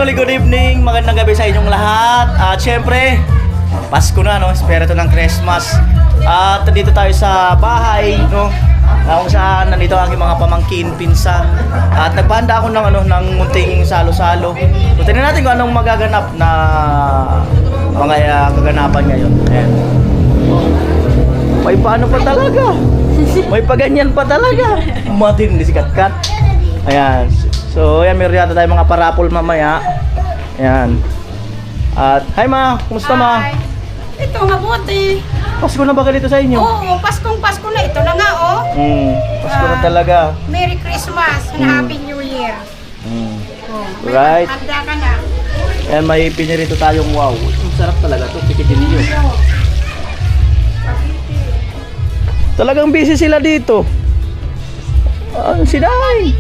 Ulit good evening, magandang gabi sa inyong lahat. At syempre, Pasko na, no? Espiritu ng Christmas. At dito tayo sa bahay, no? Kung saan nandito ang aking mga pamangkin, pinsan. At nagpahanda ako ng ng munting salo-salo. So tingnan natin kung anong magaganap na mga kaganapan ngayon. Ayan. May paano pa talaga? May paganyan pa talaga. Matindi si Katkat. Ayan. So, ayan, meron yata tayo mga parapol mamaya. Ayan. At, hi ma, kumusta ma? Hi. Ito, mabuti. Pasko na ba ganito sa inyo? Oo, Paskong Pasko na. Ito na nga, oh. Pasko na talaga. Merry Christmas and Happy New Year. Oh, may Right. handa ka na. Ayan, may pinirito tayong wow. Ang sarap talaga to, pikidilyo. Talagang busy sila dito. Sinay.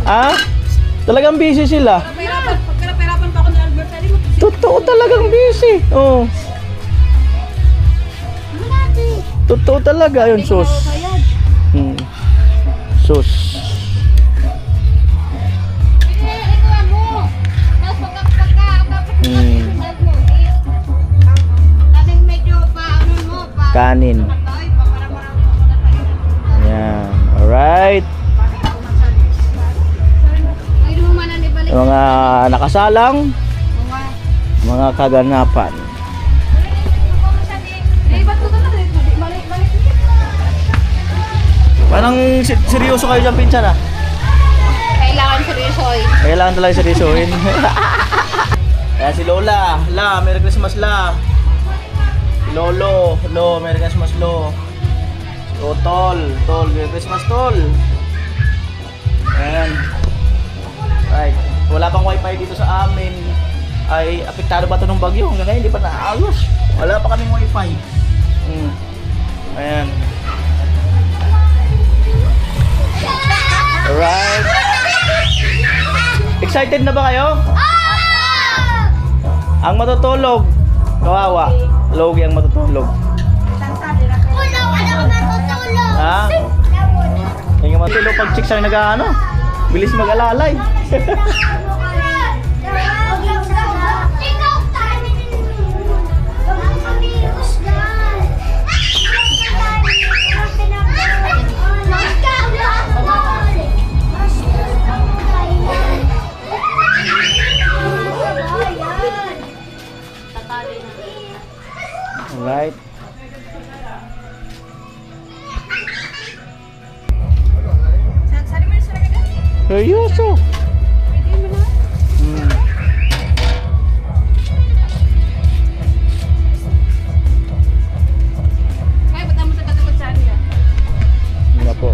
Ah? Talagang busy sila. Pagkarapan pa ako ng Albert. Totoo talagang busy. Oh. Totoo talaga yun, sus. Sus. Kanin. Yan. Alright. Yung mga nakasalang, mga kaganapan. Parang seryoso kayo dyan, pinsan, ah? Kailangan seryosoy. Kailangan talaga seryosohin. Ayan si Lola. La, Merry Christmas, La. Si Lolo. Lo, Merry Christmas, Lo. Si Tol. Tol, Merry Christmas, Tol. Ayan. Right. Wala pang wifi dito sa amin. Ay, apektado ba ito ng bagyo? Hanggang ngayon, hindi pa naayos. Wala pa kaming wifi. Ayan. Alright. Excited na ba kayo? Ang matutulog. Kawawa. Logi ang matutulog. Ha? Yung matulog pag chicks ang nag-ano. Bilis mag-alalay. Alright. Seryoso. Kaya ba't naman sa katakot sa niya? Hindi po.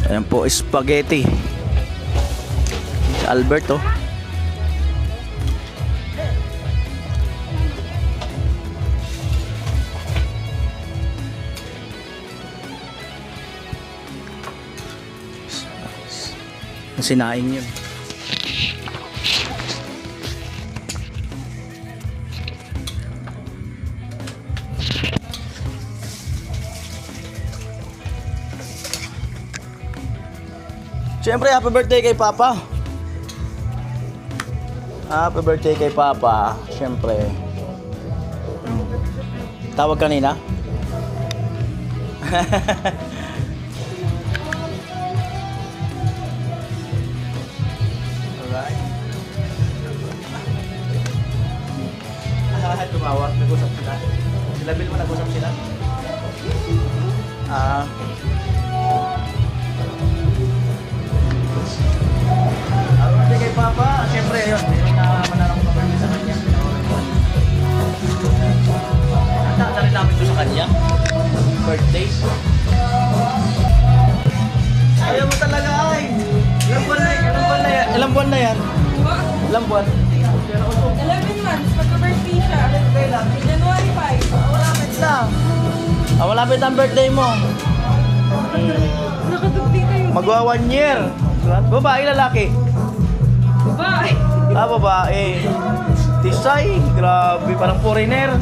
Ayan po, spaghetti. Si Alberto. Sinaing yun. Siyempre, happy birthday kay Papa. Happy birthday kay Papa. Siyempre. Tawag kanina? Alright. Lahat tumawag. Nag-usap sila. Sila Bill mo nag-usap sila? Kay Papa, siyempre yun, yung mananong pagkakas sa kanya. Malapit ang birthday mo. Nakatugti tayo. Magwa 1 year. Babae, lalaki? Bye! Babae. Tisay, grabe, parang foreigner.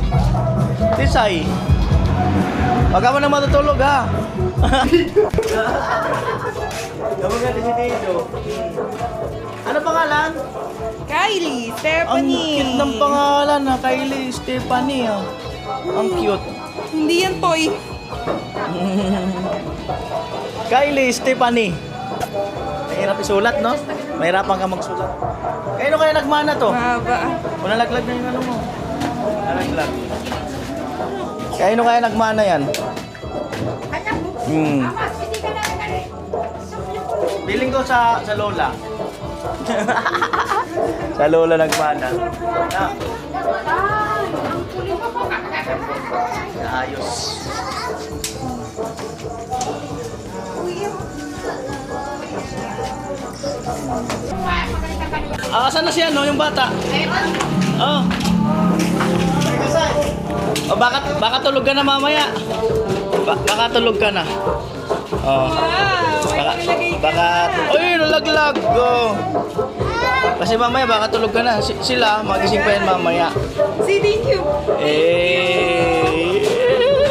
Tisay. Wag ka mo na matutulog, ha? Kapag ka si Tito. Ano pangalan? Kylie, Ang Stephanie. cute ng pangalan, ha? Kylie Stephanie, ha? Ang cute. Hindi yan toy. Kylie Stephanie. Mahirap isulat, no? Mahirapan ka magsulat. Kaya kaya nagmana to? Mahaba. O nalaglag na yung ano mo? Nalaglag. Kaya kaya nagmana yan? Feeling ko sa lola. Sa lola nagmana. Na. Ayos. Saan na siya, no? Yung bata? Oh. Oh, baka tulog ka na mamaya. Baka tulog ka na. Oh. Baka, uy, nalaglag. Go. Kasi mamaya baka tulog ka na. Sila, magising pa yan mamaya. Say thank you.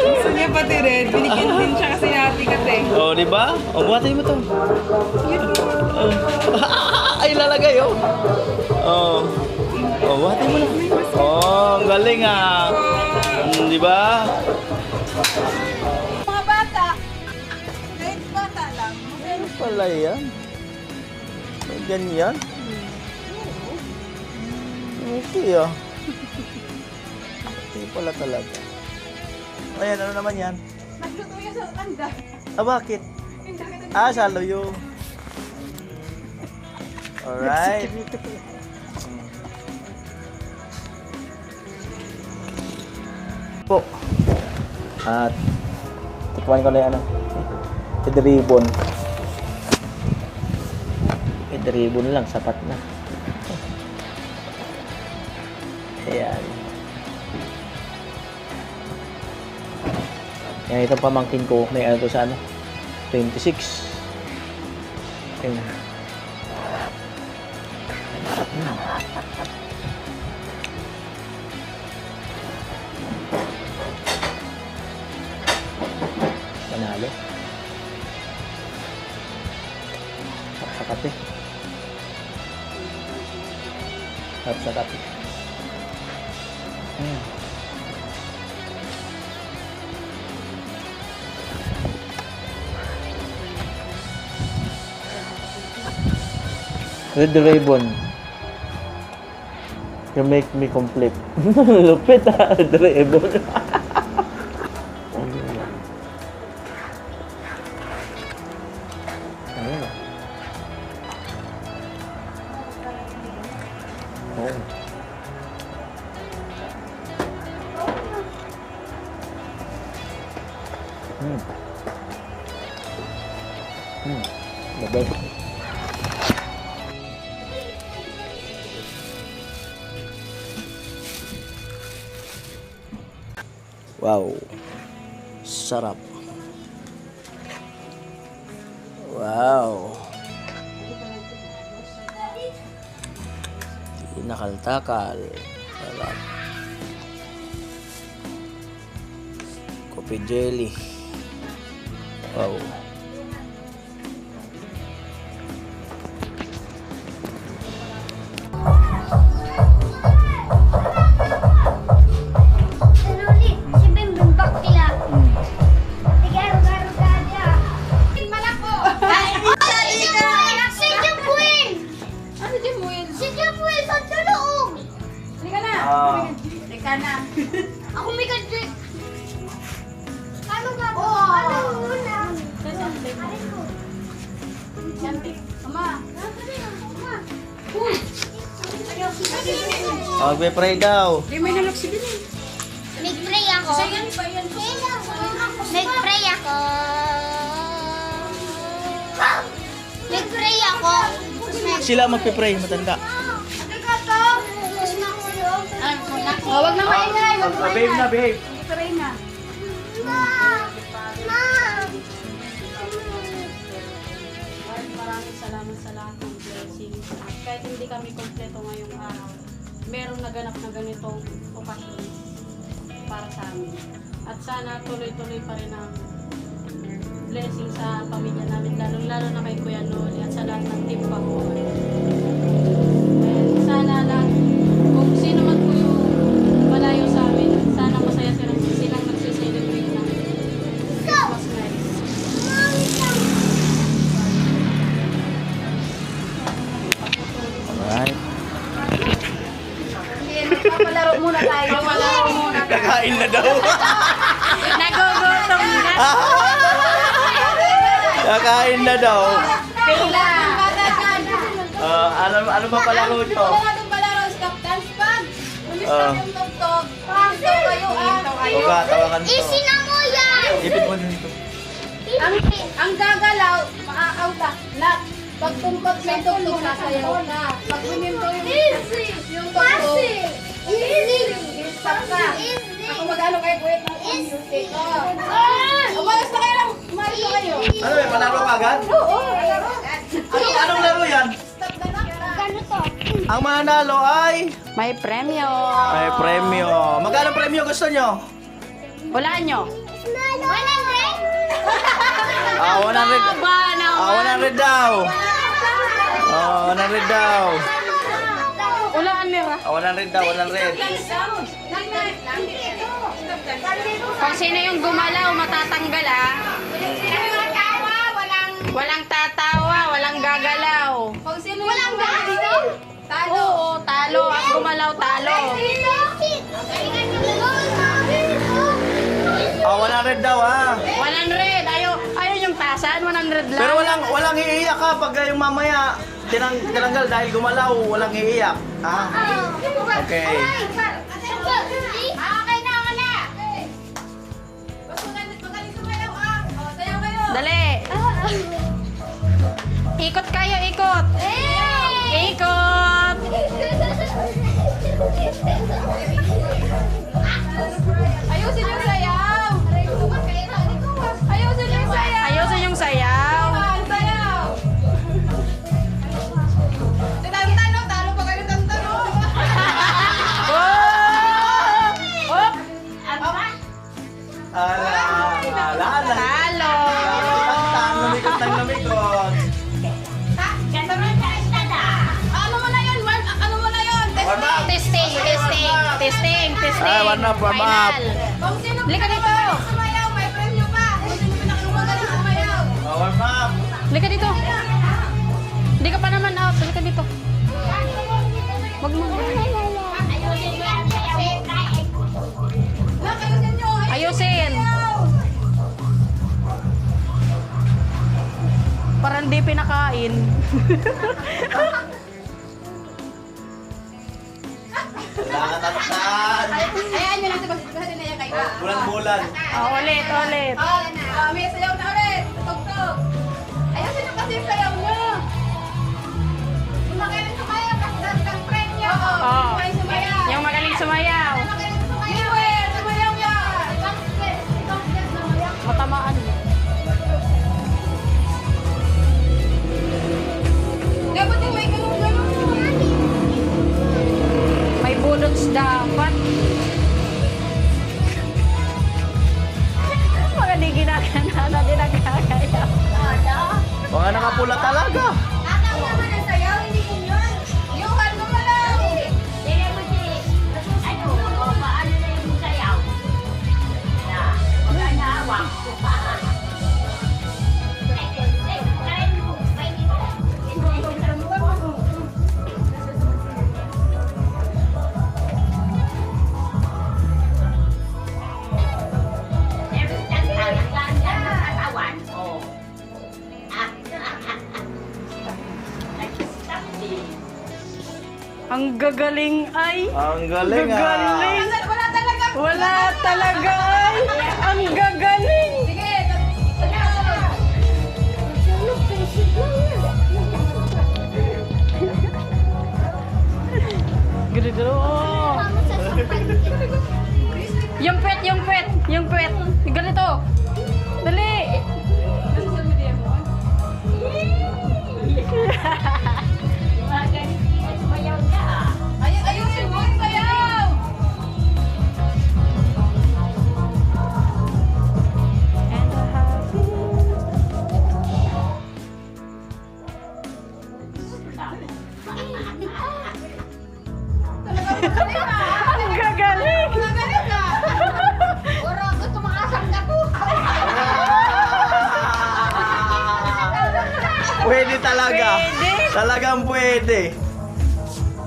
Gusto niya pati red. Binigyan din siya kasi ate kasi. Oh, di ba? Oh, buhatin mo to. Yun. Oh. Ay, lalagay, oh. Oh. Oh, buhatin mo na. Oh, ang galing, ah. Di ba? Mga bata. Kahit bata lang. Ano pala yan? May ganyan? Okay, ah. Okay pala talaga. Ayan, ano naman yan? Nagluto yan sa tanda. Bakit? Salo yung... Alright. Po. At tikman ko na yung ano. Red ribbon. Red ribbon lang, sapat na. Ayan. Yan, itong pamangkin ko. May ano to sa ano? 26. Ayan. Panalo. Sarap sa kape. Sarap sa kape. Red ribbon. You make me complete. Lupit, ah. Red ribbon. Ayun. Oh. Labay. Wow. Sarap. Wow. Tinakaltakal. Sarap. Coffee jelly. Wow. Ako may kadri. Ano ba? Ano muna? Mama. Magpe-pray daw. May nalok si Billy. Nag-pray ako. Nag-pray ako. Nag-pray ako. Sila magpe-pray, matanda. Wag na maingay. Behave na, behave. Pray na. Maraming salamat sa lahat ng blessings. At kahit hindi kami kompleto ngayong araw, merong naganap na ganitong okasyon para sa amin. At sana tuloy-tuloy pa rin ang blessing sa pamilya namin, lalo na kay Kuya Noli at sa lahat ng team Bakuan. And sana lahat, kung sino man po yung malayo sa amin, sana masaya silang nagsiselebrate ng Christmas night. Alright. Papalaro muna tayo. Papalaro muna tayo. Kakain na daw. Nagugutom na. Kakain na daw. Kailan? Ano ba palaro nyo? Wala natin palaro. Stop dance bag. Umis Ah. na yung tugtog. Hintaw kayo Huwag tawakan to. Isina mo yan! Ipit mo dito. Ang gagalaw, maaaw-ta. Lahat. Pag tumpat may tugtog, sasayaw ka. Pag huminto yung tugtog, stop ka. Ako mag-ano kayo, wait ng music. Umalis na kayo lang. Umalis na kayo. Ano ba? Palaro ka agad? Oo. Anong laro yan? Stop na lang. Ano to? Ang mananalo ay May premyo. may premyo. Magkano premyo gusto nyo? Wala nyo. Walang red? 100. Ba naman? 100 daw. 100 daw. Wala nira. 100 daw, 100. Kung sino yung gumalaw, matatanggal Walang tatawa, walang gagalaw. Kung sino yung Walang gasto? Talo. Oo, talo. Ang gumalaw, talo. 100 daw ha. 100. Ayaw yung tasan, 100 lang. Pero walang iiyak ha pag yung mamaya tinanggal dahil gumalaw, walang iiyak. Ha? Okay. Okay na, wala. Dali. Ikot kayo, ikot. Ikot. Ayusin yung sayaw. Ayusin yung sayaw. Ayusin yung sayaw. Talo pa kayo ng talo. Oh! Ala. Talo. Lumikot ng lumikot. Ano mo na yun? Ano mo na yun? Warm up. Testing. Ay, warm up. Final. Lika dito. Sumayaw, may premyo pa. Kung sino pinakamagaling sumayaw. Warm up. Lika dito. Hindi ka pa naman out. Lika dito. Wag mo. Ayusin. Parang di pinakain. Nakatataksan. Ayan nyo lang sa basit na yan kayo. Bulan-bulan. Ulit. May sayaw na ulit. Tugtog. Ayusin nyo kasi yung sayaw nyo. Yung magaling sumayaw, ng premyo. Oo. Yung magaling sumayaw. Sumayaw yan. Matamaan. Dapat yung may ganun-ganun. May bullets dapat. Mga di ginagana, di nagkakaya. Mga nakapula talaga. Ang gagaling ay. Ang galing ah. Gagaling. Wala talaga ay. Ang gagaling. Sige. Gano'n. Yung pet, yung pet, yung pet. Ganito. Dali. Ayusin mo yung sayaw! Ang gagaling. Magaling ka! Oro, gusto makasang ako. Pwede talaga. Pwede. Talagang pwede.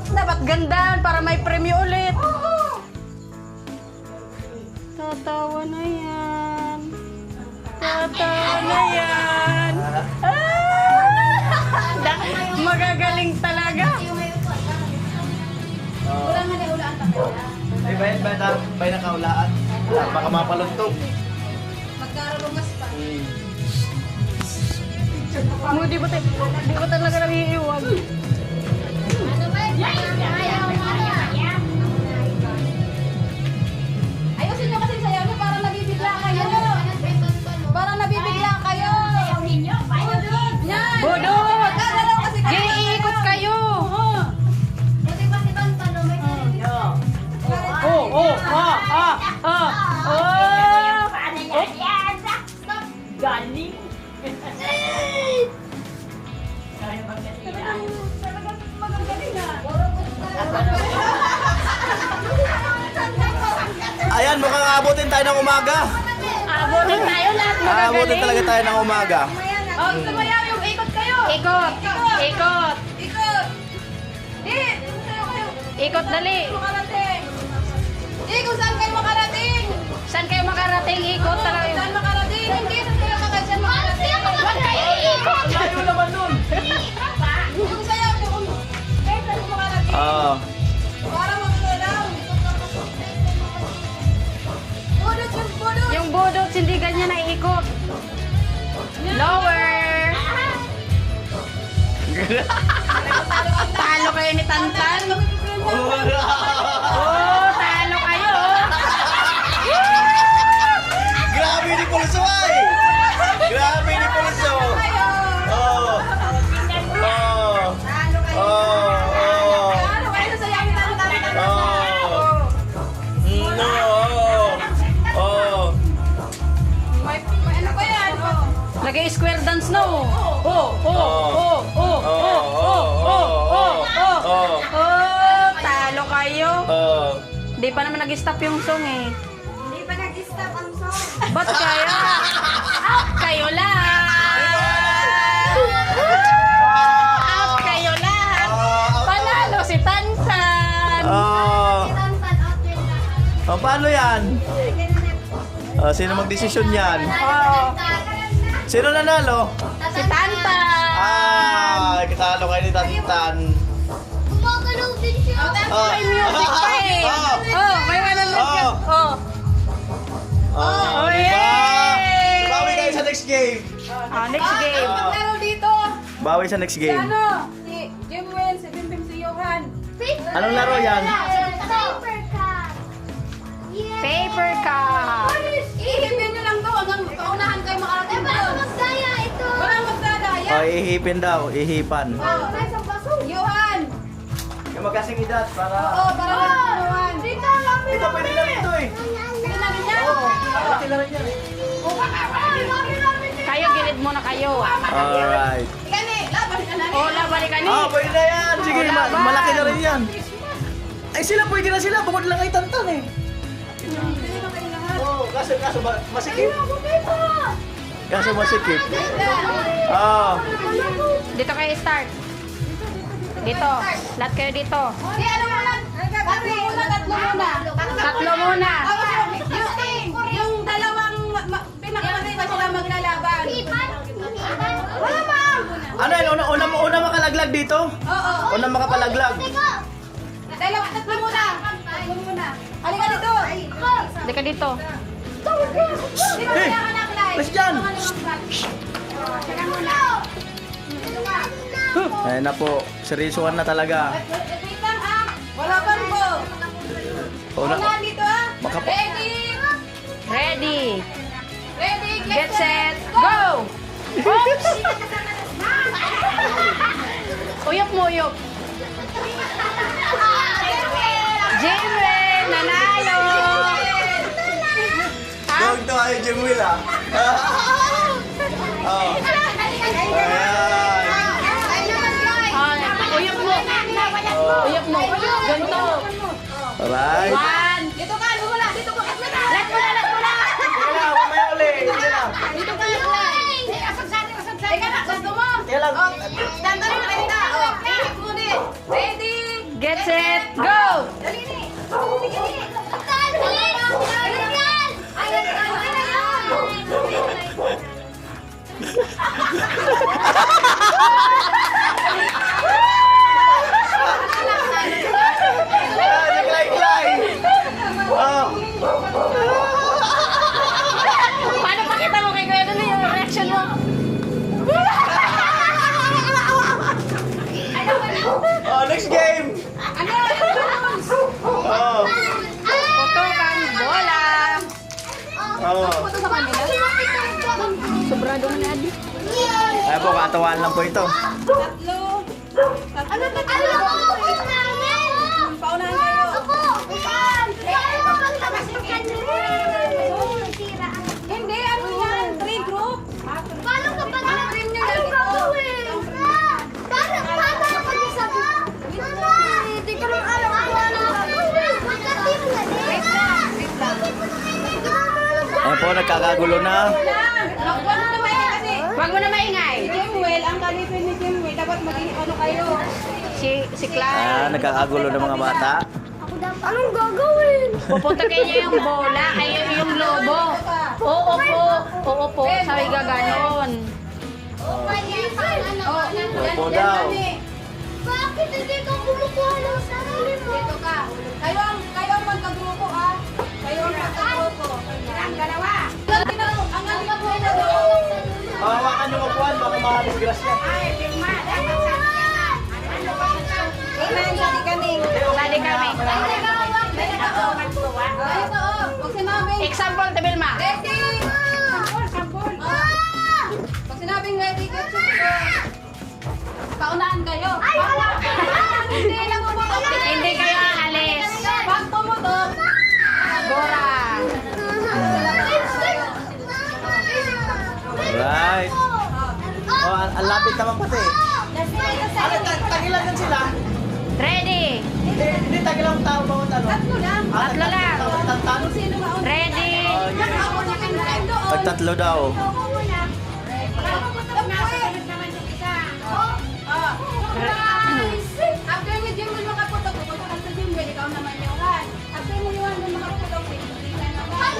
Dapat gandaan para may premyo ulit. Tatawa na yan. Tatawa na yan. Magagaling talaga. Ay, bay nakaulaan. Baka mapaluntog. Magkarulumas pa. Mo di ba talaga nangiiwag? Ano ba? Ayaw mo na. Ayusin nyo kasi yung sayaw nyo para nabibigla kayo. Para nabibigla kayo. Yan. Budot! Gagalaw kasi kayo. Iikot kayo! Galing. Ayan, mukhang abutin tayo ng umaga. Abutin tayo lahat Abutin magagaling. talaga tayo ng umaga. Oh, sumayaw yung ikot kayo. Ikot! Ikot! Ikot. Di, sayaw kayo. Ikot dali! Makarating. Kung saan kayo makarating? Saan kayo makarating? Ikot talaga. Saan makarating? Hindi, saan makarating? Huwag kayo ikot! Layo naman nun. Yung sayaw nyo kung saan makarating. Oo. Para makagalaw. Budot yung budot. Yung budot, hindi ganyan na ikot. Lower! Talo kayo ni Tantan. Oh, talo kayo. Grabe ni Pulso ay! Grabe ni Pulso! Oh! Oh! Oh! Ano kayo sa sayaw nila? Oh! No! Oh! May ano ba yan? Oh. Lagay square dance no. Oh, talo kayo. Oh! Di pa naman nag-stop yung song eh. Hindi pa nag-stop ang song. Ba't kaya? Out kayo lahat! Out kayo lahat! Panalo si Tantan! Oh! Oh, paano yan? Oh, sino magdesisyon yan? Oh, Sino nanalo? si Tantan! Ah, katalo kayo ni Tantan. Gumagalaw din siya. Oh. May music pa eh! Oh, may mananood ka. Oh, Oh, Oh, diba? yay! Bawi tayo sa next game. next game. Maglaro dito. Bawi sa next game. Ano? Si Jim Wen, si Pimpim, si Johan. Anong laro yan? Paper cup. Yeah. Paper cup. Ihipin nyo lang to hanggang paunahan kayo makarating doon. Magsaya ito. Walang magdadaya. Oh, ihipin daw, ihipan. Nasa baso. Johan. Yung magkasing edad para... Oo, para Johan. Dito kami. Ito, pwede na rin ito eh. Pwede na rin yan. Pwede na rin yan eh. Kayo, gilid muna kayo. Alright. Ikani, laban ka na rin. Oh, laban ka ni. Ah, pwede na yan. Sige, Laban. malaki na rin yan. Ay, sila pwede na sila. Bukod lang kay Tantan eh. Pwede na kayo lahat. Oh, kaso masikip. Kaso masikip. Ah. Dito kayo start. Dito. Lahat kayo dito. Di, ano muna? Tatlo muna, tatlo muna. Tatlo muna. Yung dalawang pinakamatay ba sila maglalaban? Wala pa! Ano yun? Una makalaglag dito? Oo. Una makapalaglag. Tatlo muna. Tatlo muna. Halika dito. Dito dito. Dito Hey! kaya ka na, Clay. Let's dyan! Teka muna. Ayun na po. Seryosohan na talaga. Wait lang ah. Wala pa rin po. Una. Unahan dito ah. Makapa- Ready? Get set, go! Oops! Uyok mo, uyok. Jimwell, nanalo! Huwag to kayo, Jimwell, ah. Oh. Ayan. Uyok mo. Uyok mo. Ganito. Alright. One. Dito ka, lumula. Dito ka. Let mo na, let mo na. Sige na, mamaya uli. Sige na. Dito ka, lumula. Asagsari. Teka na, gusto mo? Sige lang. Dandali na kayo na. Ready? Get set, go! Dali ni. Sige ni. Iklay. Oh. Paano pakita mo kay Kuya Dali yung reaction mo? Oh, next game. Oh. Putukang bola. Oh. Sobrado na ni Adi. Ay po, katawan lang po ito. Paunahan kayo. Hindi, ano yan? 3 group. Paano ka ba na-rin nyo lang ito? Paano ka mag-isabi? Mama, hindi ka lang alam kung ano. Wait lang. Ayan po, nagkakagulo na. Wag mo na maingay. Jimwell, ang kalipin ni Jimwell, dapat maging ano kayo. Si Clyde. Ayan, nagkakagulo ng mga bata. Anong gagawin? Pupuntakin niyo yung bola, ay yung lobo. Oo po, oo po, sabi gaganon. Opo daw. Bakit hindi ka kumukuha ng sarili mo? Dito ka. Kayo ang magkagrupo, ah. Kayo ang magkagrupo. Ang dalawa. Ang galing po na doon. Hawakan yung upuan, baka makadisgrasya. Ay, Vilma. Amen, sali kami. Sali kami. Ito, pag sinabing... Example, Tabilma. Ready? Sampol. Pag sinabing ready, get set, go. Paunahan kayo. Ay, wala. Hindi lang pumutok. Hindi kayo aalis. Pag pumutok, Bora. Alright. Oh, ang lapit naman pati. Ano, tagilan din sila? Ready. Hindi tagilang tao bawat ano. tatlo lang. Tatlo lang. Tatlo. Sino mauna? Ready. Ako na pinakain doon. Pag tatlo daw. Ako muna. Nakasunod naman yung isa. After ni Jimwell makaputok, pupunta ka sa Jimwell, ikaw naman yung han. After mo yung han makaputok, hindi ka naman.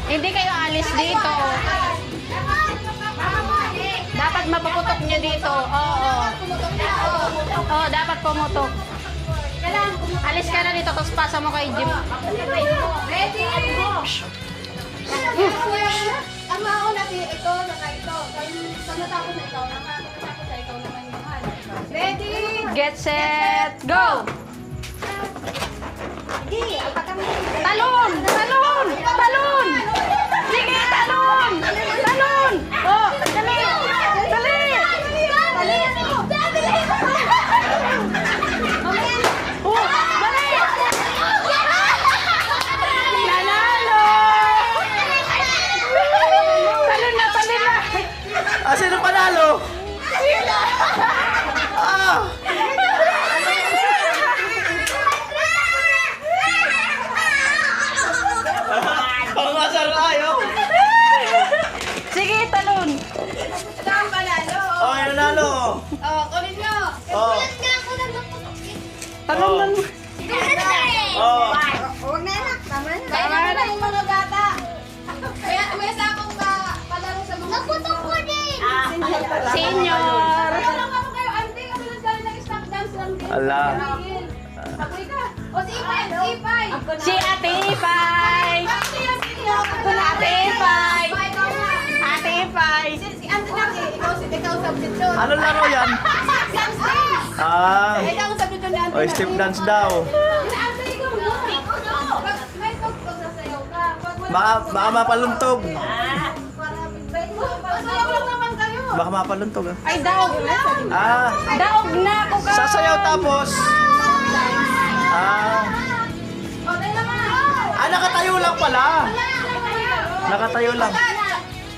Hindi kayo alis dito. Dapat mapuputok nyo dito. Oo. Oo, dapat pumutok. Alis ka na dito, tapos pasa mo kay Jim. Ready? Ang mauna ito, saka ito. Sa natapos na ikaw, nakatapos na ikaw naman yung han. Ready? Get set, go! Talon! Talon! Talon! Sige, talon! Talon! Oh, dali! Dali! Oh, dali! Nanalo! Talon na, talon na! Ah, sino panalo? Ah! Pangasal kayo. Sige, talon! Ito ang panalo. Oh, yung nanalo. Oh, kunin nyo. Oh. Talon lang. Oh. Huwag na anak, tama na. Kaya na yung mga bata. May isa akong palaro sa mga... Naputok ko din! Senior! Ano ka mo kayo, auntie? Ano na dahil nag-stop dance lang din? Ala. Apoy ka. O si Ipay, si Ipay. Si Ate Ipay! Ate Ipay! Ate Ipay! Si Auntie Naki, ikaw substitute. Ano laro yan? Dance dance. Ah. Ikaw ang substitute ni Auntie Oh, Naki. step dance daw. Si Auntie, ikaw mo. May pagsasayaw ka. Baka mapaluntog. Baka mapaluntog ah. Ay, daog. Ah, Daog na ako ka. sasayaw tapos. Ah, nakatayo lang pala. Nakatayo lang.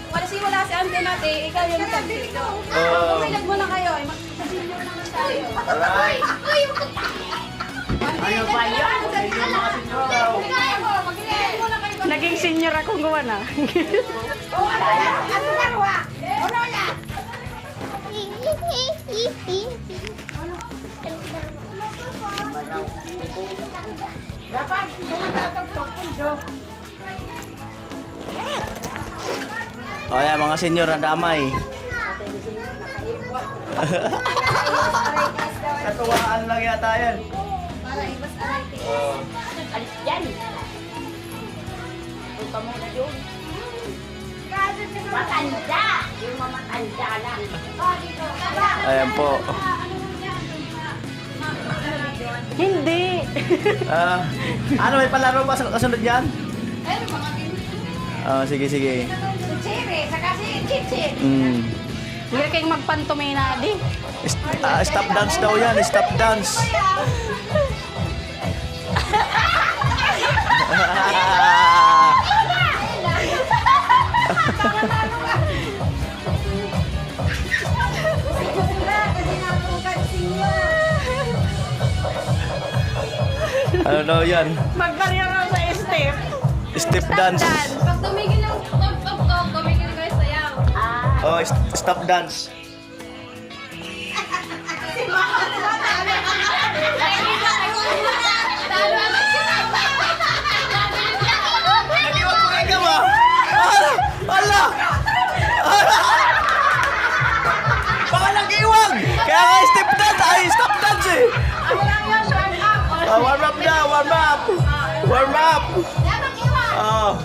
Wala simula si Ante natin, ikaw yung nagpapito. Oh. Magsilag muna kayo, magsilag muna tayo. Alright. Ano ba yun? Naging senior akong gawa na. O yan, mga senyor na damay. Katuwaan lang yata yan. Alis dyan. Punta mo na yun. Matanda. Yung mamatanda lang. Ayan po. Hindi. Ah, ano, may palaro ba sa kasunod yan? Sige, sige. Mm. Hindi kayong magpantumina, di. Stop dance daw yan, stop dance. Ano daw yan? Magkarya ka sa step. Step dance. Pag tumigil ng tog-tog, tumigil kayo sayaw. Oh, stop dance. Nag-iwan ko kayo ba? Ala! Baka nag-iwan! Kaya nga step dance! Ay, stop dance eh! Warm up na! Warm up! Warm up! Oh.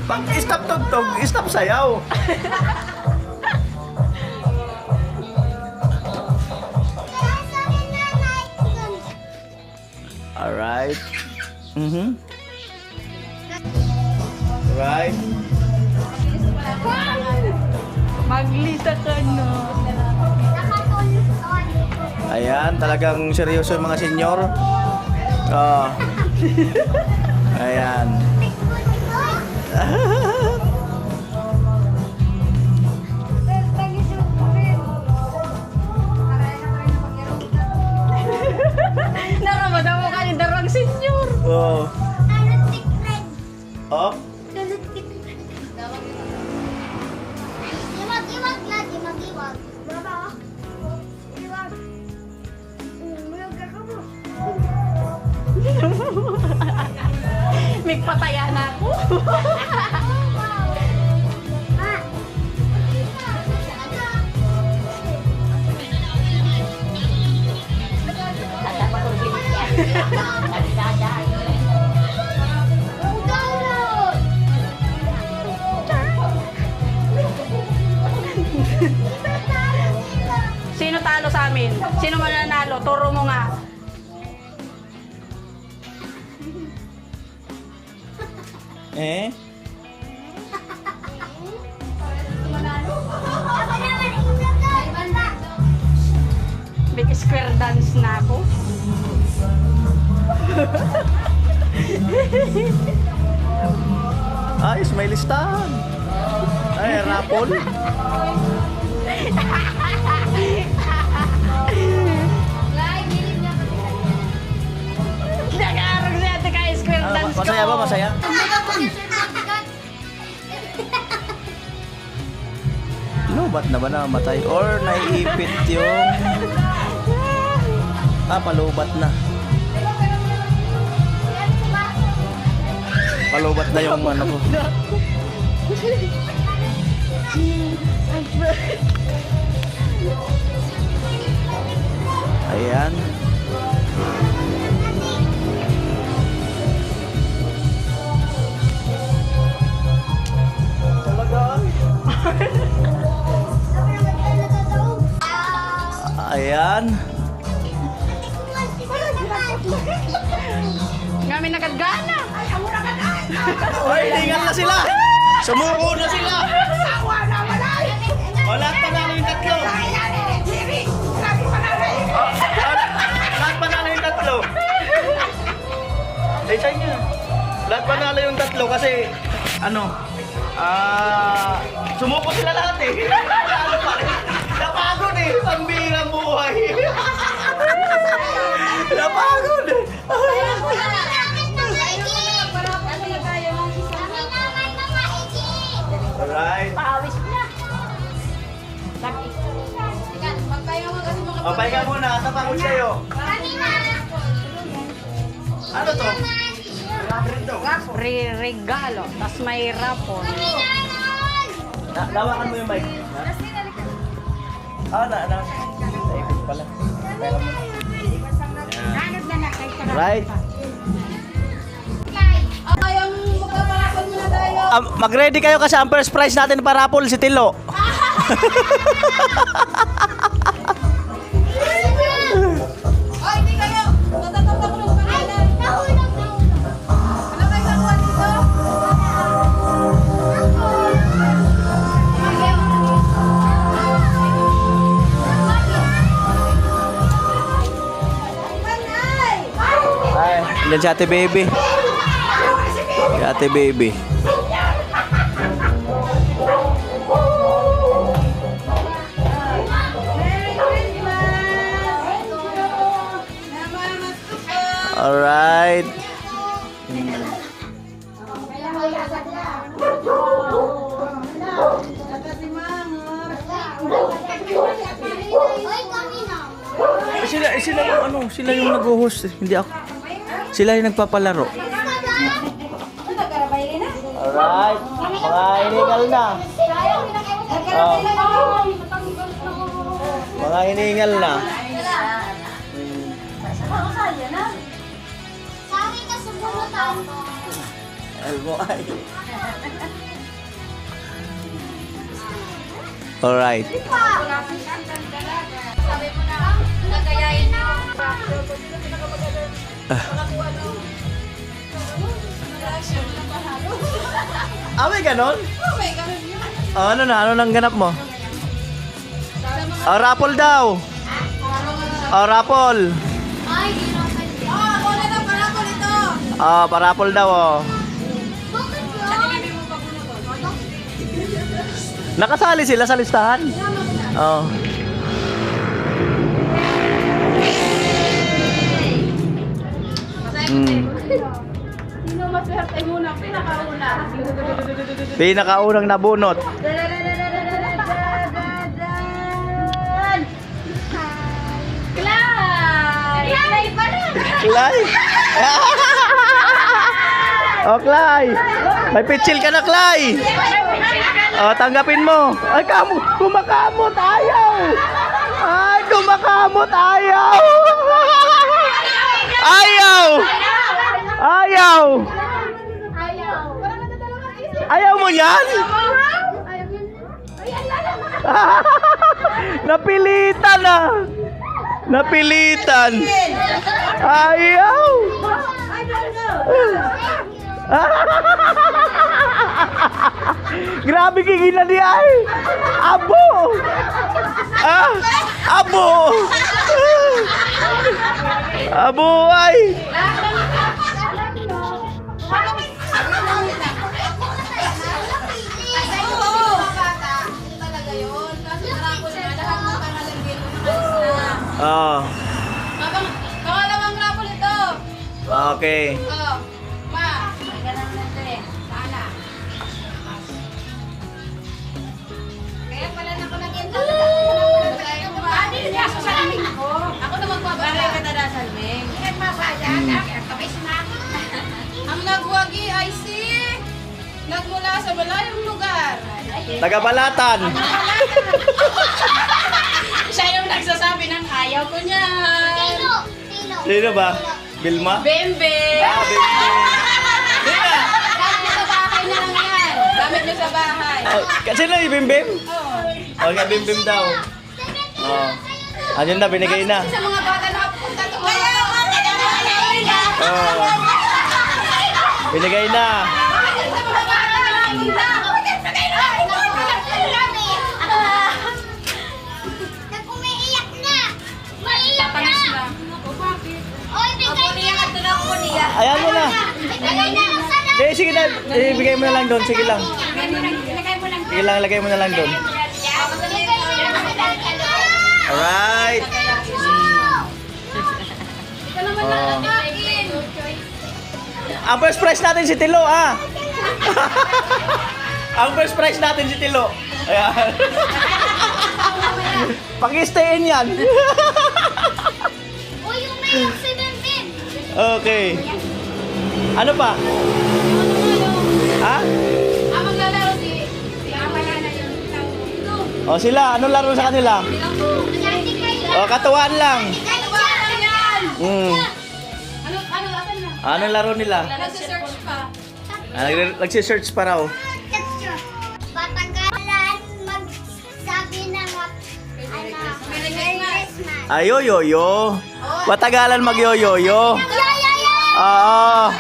Pag stop tugtog, stop sayaw. Alright. Right. Maglita ka na. Ayan, talagang seryoso yung mga senyor. Oh. Ayan. Naramadaw mo kayo darang senior. Oh. Oh. Iwag lang, iwag. Baba. Iwag. Mulog ka mo. Magpataya na ako. Sino talo sa amin? Sino mananalo? Turo mo nga. Eh? Big square dance na ako. Ay, may listahan. Ay, rapol. Nag-aaral si ate ka square dance ko. Masaya ba? Masaya? Lubat na ba namatay? Or naiipit yung... palubat na. Palubat na yung ano ko. Ayan. Talaga? Ayan. Kami nagagana. Oy, hingal na sila! Sumuko na sila! O, lahat panalo yung tatlo. Lahat panalo yung tatlo. Eh, sa inyo. Lahat panalo yung tatlo kasi, sumuko sila lahat eh. Ano pa rin? Napagod eh. Pambirang buhay. Napagod eh. Alright. Pawis na. O, pahinga muna. Napagod kayo. Ano to? Regalo. Tapos may rapon. Lawakan mo yung mic. Naipit pala. Right. Mag-ready kayo kasi ang first prize natin para Apple si Tilo. Ay, yan si Ate Baby. Si Ate Baby. Alright. Sila yung nag-host, hindi ako. Sila yung nagpapalaro. Alright. Mga hiningal na. Mga hiningal na. Elmo ay. Alright. Sabi mo na, nagayain mo. May ganon? Ano na? Ano nang ganap mo? Raffle daw. Raffle. Ay, di naman. Ako na lang para ko nito. Paraffle daw Bakit yun? Nakasali sila sa listahan? Oo. Sino maswerte muna? Pinakauna. Pinakaunang nabunot. Clay pala. Clay. Clay. May pitchil ka na, Clay. Tanggapin mo. Ay, kumakamot. Ayaw. Ay, kumakamot. Ayaw. Ayaw. Ayaw. Ayaw mo yan? Napilitan na. Napilitan. Ayaw. Grabe kikina niya ay. Abo. Abo. Abo ay. Pangalawang rapol ito. Okay. Ma. Ganang natin. Sana. Kaya pala na ko naging talaga. Ano yung nasa sa amin ko? Ako na magbabasa. Bakit ka nadasal, Meng? Kahit mabaya. Kapis na. Ang nagwagi ay si nagmula sa malayong lugar. Tagabalatan. Siya yung nagsasabi ng ayaw ko niya. Sino ba? Bilma? Bembe. Bimbe. Sino? Gamit niyo sa bahay na lang yan. Gamit niyo sa bahay. Sino yung Bimbim? Oo. Okay, Bimbim daw. Ayun na, binigay na. Sa mga bata na punta to. Kaya Binigay na. sa mga bata na punta. Bigay mo na lang doon. Sige lang. Sige lang, lagay mo na lang doon. Alright. Oh. Ang first prize natin si Tilo, ah. Ang first prize natin si Tilo. Ayan. Pag-stayin yan. Uy, yung may accident din. Okay. Ano pa? Ha? Maglalaro si Amaya na yun. O sila, anong laro sa kanila? O, katuwaan lang. Mm. Anong laro nila? Nag-search pa. Nagsisearch pa raw. Batagalan magsabi na Merry Christmas. Ayoyoyo. Matagalan magyoyoyo. Yeah. Oo.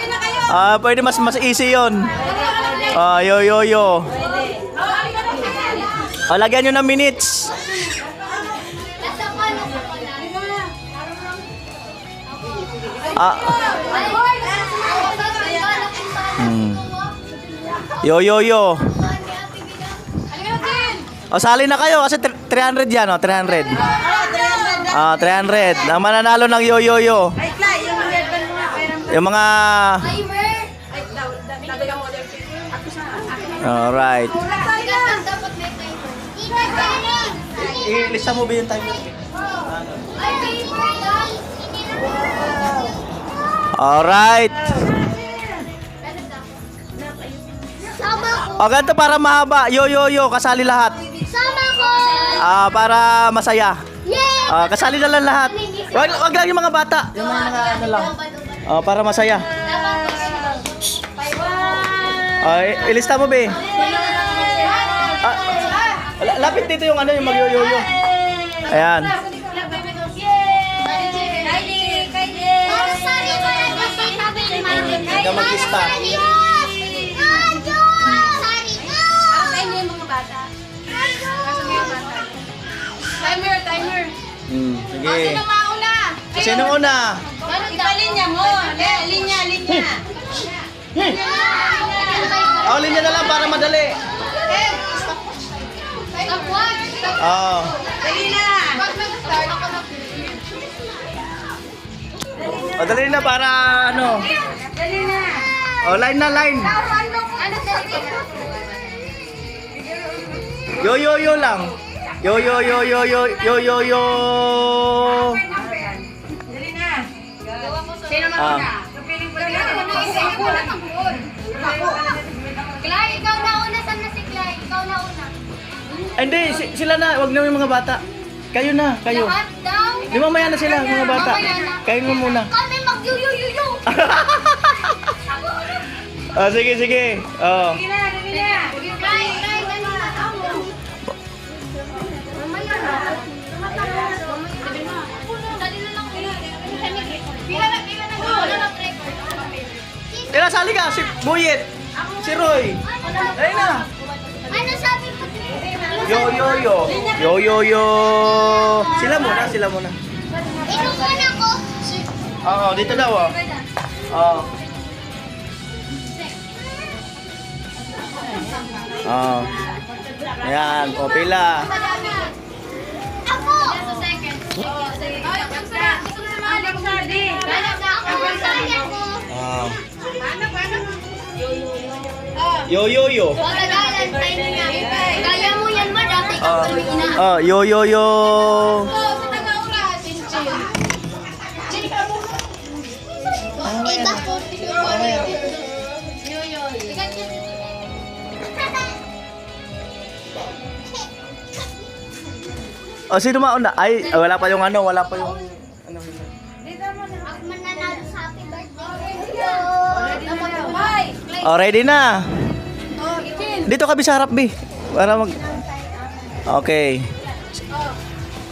Pwede mas easy yun. Yoyoyo. O, lagyan nyo ng minutes. Nasa palo ko Yoyoyo. O, sali na kayo kasi 300 yan, o, 300. 300. Ang mananalo ng yoyoyo. Yung mga... Alright. Dapat may timer. Ilista mo ba yung timer? Alright. Sama ko. O, ganito para mahaba. Yoyoyo, kasali lahat. Sama ko. Para masaya. Yeah. Kasali na lang lahat. Wag lang yung mga bata. Yung mga ano lang. Para masaya. Ilista mo, be. Lapit dito yung ano, yung magyoyoyo. Ayan. Hindi ka mag-lista. Timer. Sige. Sino mauna? Sino una? Linya mo. Linya. Linya na lang para madali. Dali na. Dali na para ano. Dali na. Line na line. Yoyoyo lang. Yoyoyo. Sino mauna? Clay, ikaw na una. Sana si Clay. Ikaw na una. Hindi, sila na. Wag na yung mga bata. Kayo na, kayo. Lahat daw. Di mamaya na sila, mga bata. Kayo mo muna. Kami mag-yu-yu-yu-yu. Sige. Dali na. Clay, dali na. Mamaya na. Dali na lang. Pila na. Wala na record. Tira, sali ka. Si Buyet. Si Roy. Ayun na. Ano sabi mo? Yoyoyo. Sila muna. Inuman ako. Oo, dito daw. Oo. Ayan, pila. Ako. Yoyoyo. Matagalan tayo na. Kaya mo yan, madam. Ikaw tuloy ina. Yoyoyo. Iba ko. Sino mauna? Ay, wala pa yung ano. Ako mananalo sa happy birthday. Ready na. Dito ka sa harap, B. Para mag... Okay.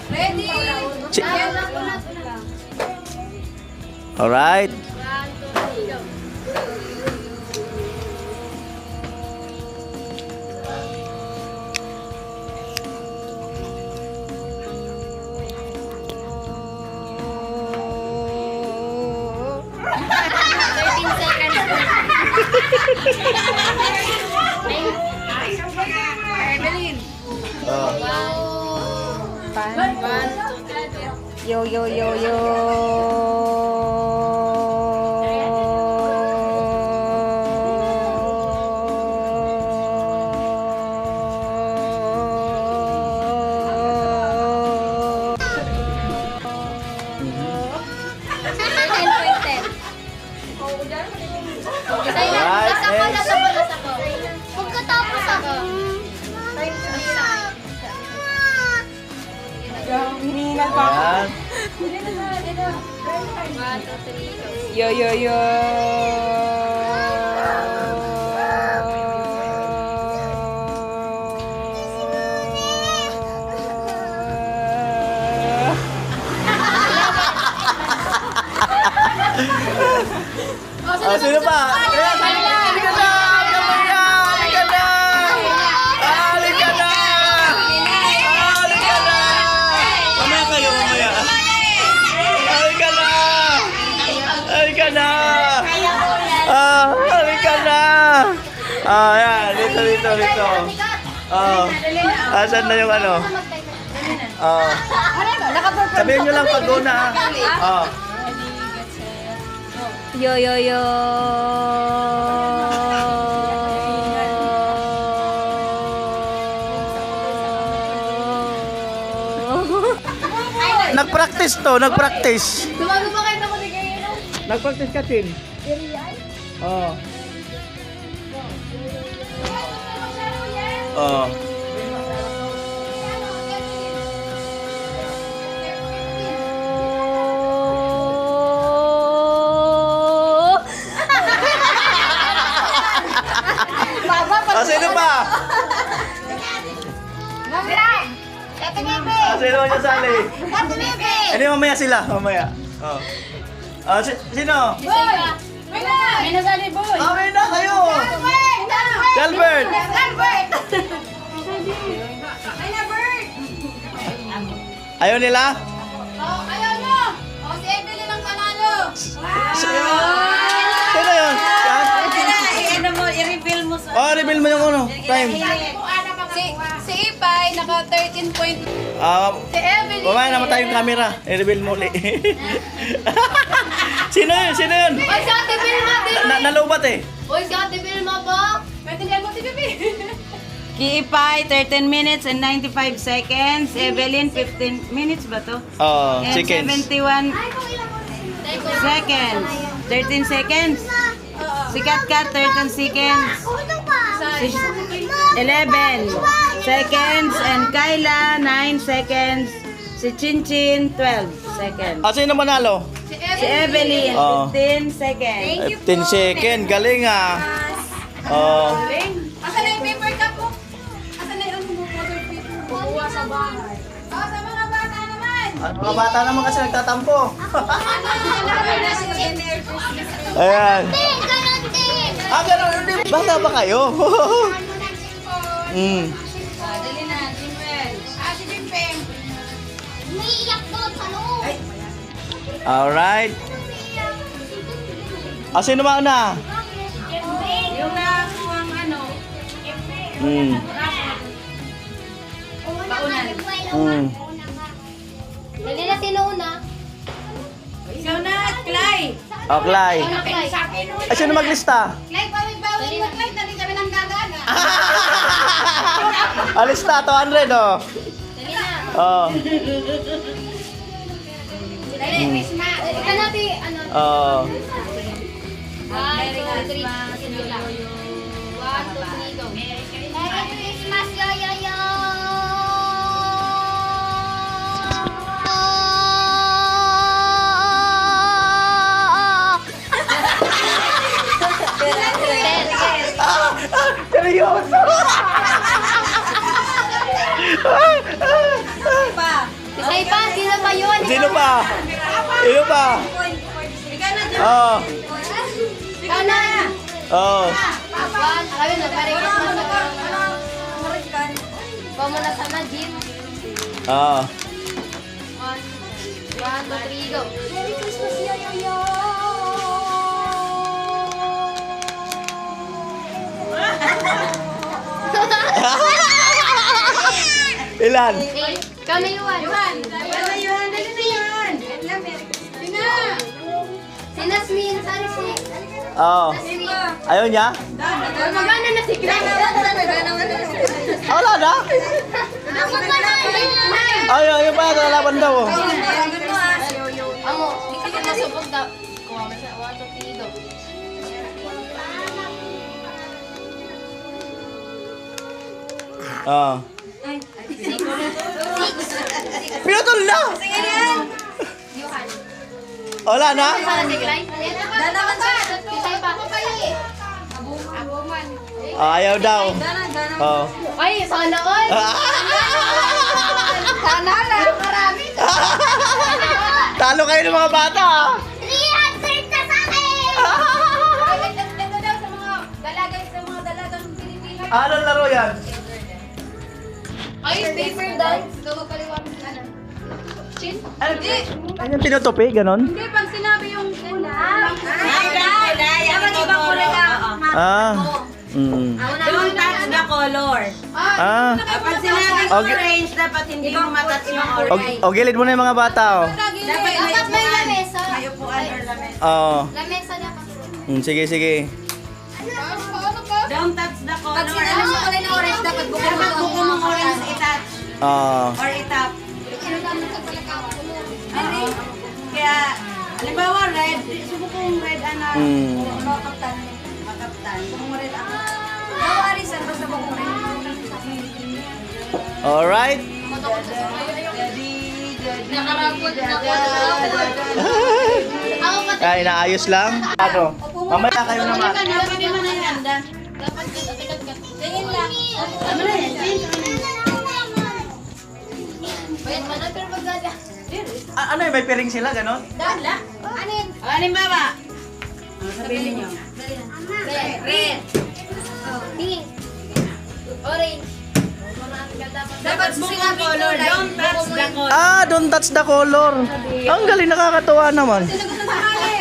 Ready? Alright. Seconds. Yo, yo, yo, yo. Alright, next. Pagkatapos ako. Ayan. Yo, yo, yo. Sino pa? Ayan, halika na! Kamaya! Halika na! Halika na! Halika na! Mamaya kayo, mamaya. Halika na! Halika na! Halika na! Ayan, dito. Asan na yung ano? Sabihin nyo lang pag go na. Yo, yo, yo. Nag-practice to, nag-practice. Tumago pa kayo na mo ni Gayo. Nag-practice ka, Tin. Oo. Oo. Sino pa? Ate Bebe! Sino niya sali? Ate Bebe! Hindi, mamaya sila. Mamaya. Oh. Sino? May nasali, boy. Okay na kayo. Calvert! Ayaw nila? Ayaw nyo! Si Evelyn ang panalo! Sino yun? Yan? Ano mo, i-reveal mo sa... Oh, reveal mo yung ano. Time. Si Ipay, naka 13 point. Si Evelyn. Mamaya namatay yung camera. I-reveal mo ulit. Sino yun? Sino yun? Oy, si Ate Vilma din! Nalubat eh. Oy, si Ate Vilma po! Pwede niyan mo si Bebe. Kiipay, 13 minutes and 95 seconds. Evelyn, 15 minutes ba to? Oh, And chickens. 71 seconds. 13 seconds. Si Katkat, 13 seconds. Si 11 seconds. And Kyla, 9 seconds. Si Chinchin, 12 seconds. Sino manalo? Si Evelyn, Oh. 15 seconds. 15 second. Galing ah. Oh. Asan na yung paper cup mo? Asan na yung water paper? Bukuha sa bahay. Oh, sa mga bata naman! Mga bata naman kasi nagtatampo. Ayan. Ganun. Hindi. Bata ba kayo? Dali na, Jimpel. Si Jimpel. Umiiyak doon sa loob. Alright. Sino mauna? Yung nakakuha ang ano, Paunan. Dali na, sino una? ikaw na, Clay. Okay. Sino maglista? Clay, bawin mo, Clay. Dali kami ng gagana. Alista, 200 oh. Dali na. Oh. Dali, Christmas. Ika natin, ano? Oh. 1, 2, 3. 1, 2, 3, go. Merry Christmas, yo, yo, yo! Seryoso. Isa pa, sino pa yun? Sino pa? Sino pa? Oh. Kanan! Oh. One, ayun na, Merry Christmas na muna sana, Jim. Oh. 1, 2, 3, go. Merry Christmas, yo, yo, yo! Ilan? Kami, Yuan. Yuan, dali na, Yuan. Jasmine, sorry si... Oo. Ayaw niya? Magana na si Grace. Wala na? Ako pa na. Ayaw pa yata laban daw. Oh. Amo, di ka na subok daw. Kuha mo sa wato pido. Oo. Pinutol na! Yuhan. Wala na? Si Grace. Dalaman sa. Kisay pa. Abuman. Ayaw daw. Oo. Ay, sana oy. Sana lang. Marami. Talo kayo ng mga bata. 300 na sa akin! Ay, ganda daw sa mga dalagang Pilipino. Anong laro yan? Ay, paper dance. Gawa kaliwang ano. Chin? Ano yung tinutupi? Ganon? Hindi, pag sinabi yung una. Dapat ibang kulay ka. Ah. Mm. Don't touch the color. Ah. Kapag sinabing Okay. orange, dapat hindi mo matouch yung orange. O gilid mo na yung mga bata. Oh. Dapat may Dapat may upuan. lamesa. May upuan or lamesa. Oo. Lamesa dapat. Sige, sige. Don't touch the color. Pag sinabi mo kulay na orange, dapat buka mo Dapat buko mong orange itouch Oo. or itap. Kaya, halimbawa red, subok kong red ano, makaptan. Kung red ako. Gawari sir, basta buka rin. Alright. Nakarapot na ko. Ako pati. Kaya inaayos lang. Ano? Mamaya kayo naman. Pwede mo na yung ganda. Dapat tikat-tikat. Tingin lang. Tama na yan. Bayad man na, pero maganda. Ano yung may piring sila? Ganon? Dala. Ano yun? Halimbawa, sabihin niyo. Red. Oh, pink. Orange. Dapat buko color. Don't touch the color. Ah, don't touch the color. Ang galing, nakakatuwa naman.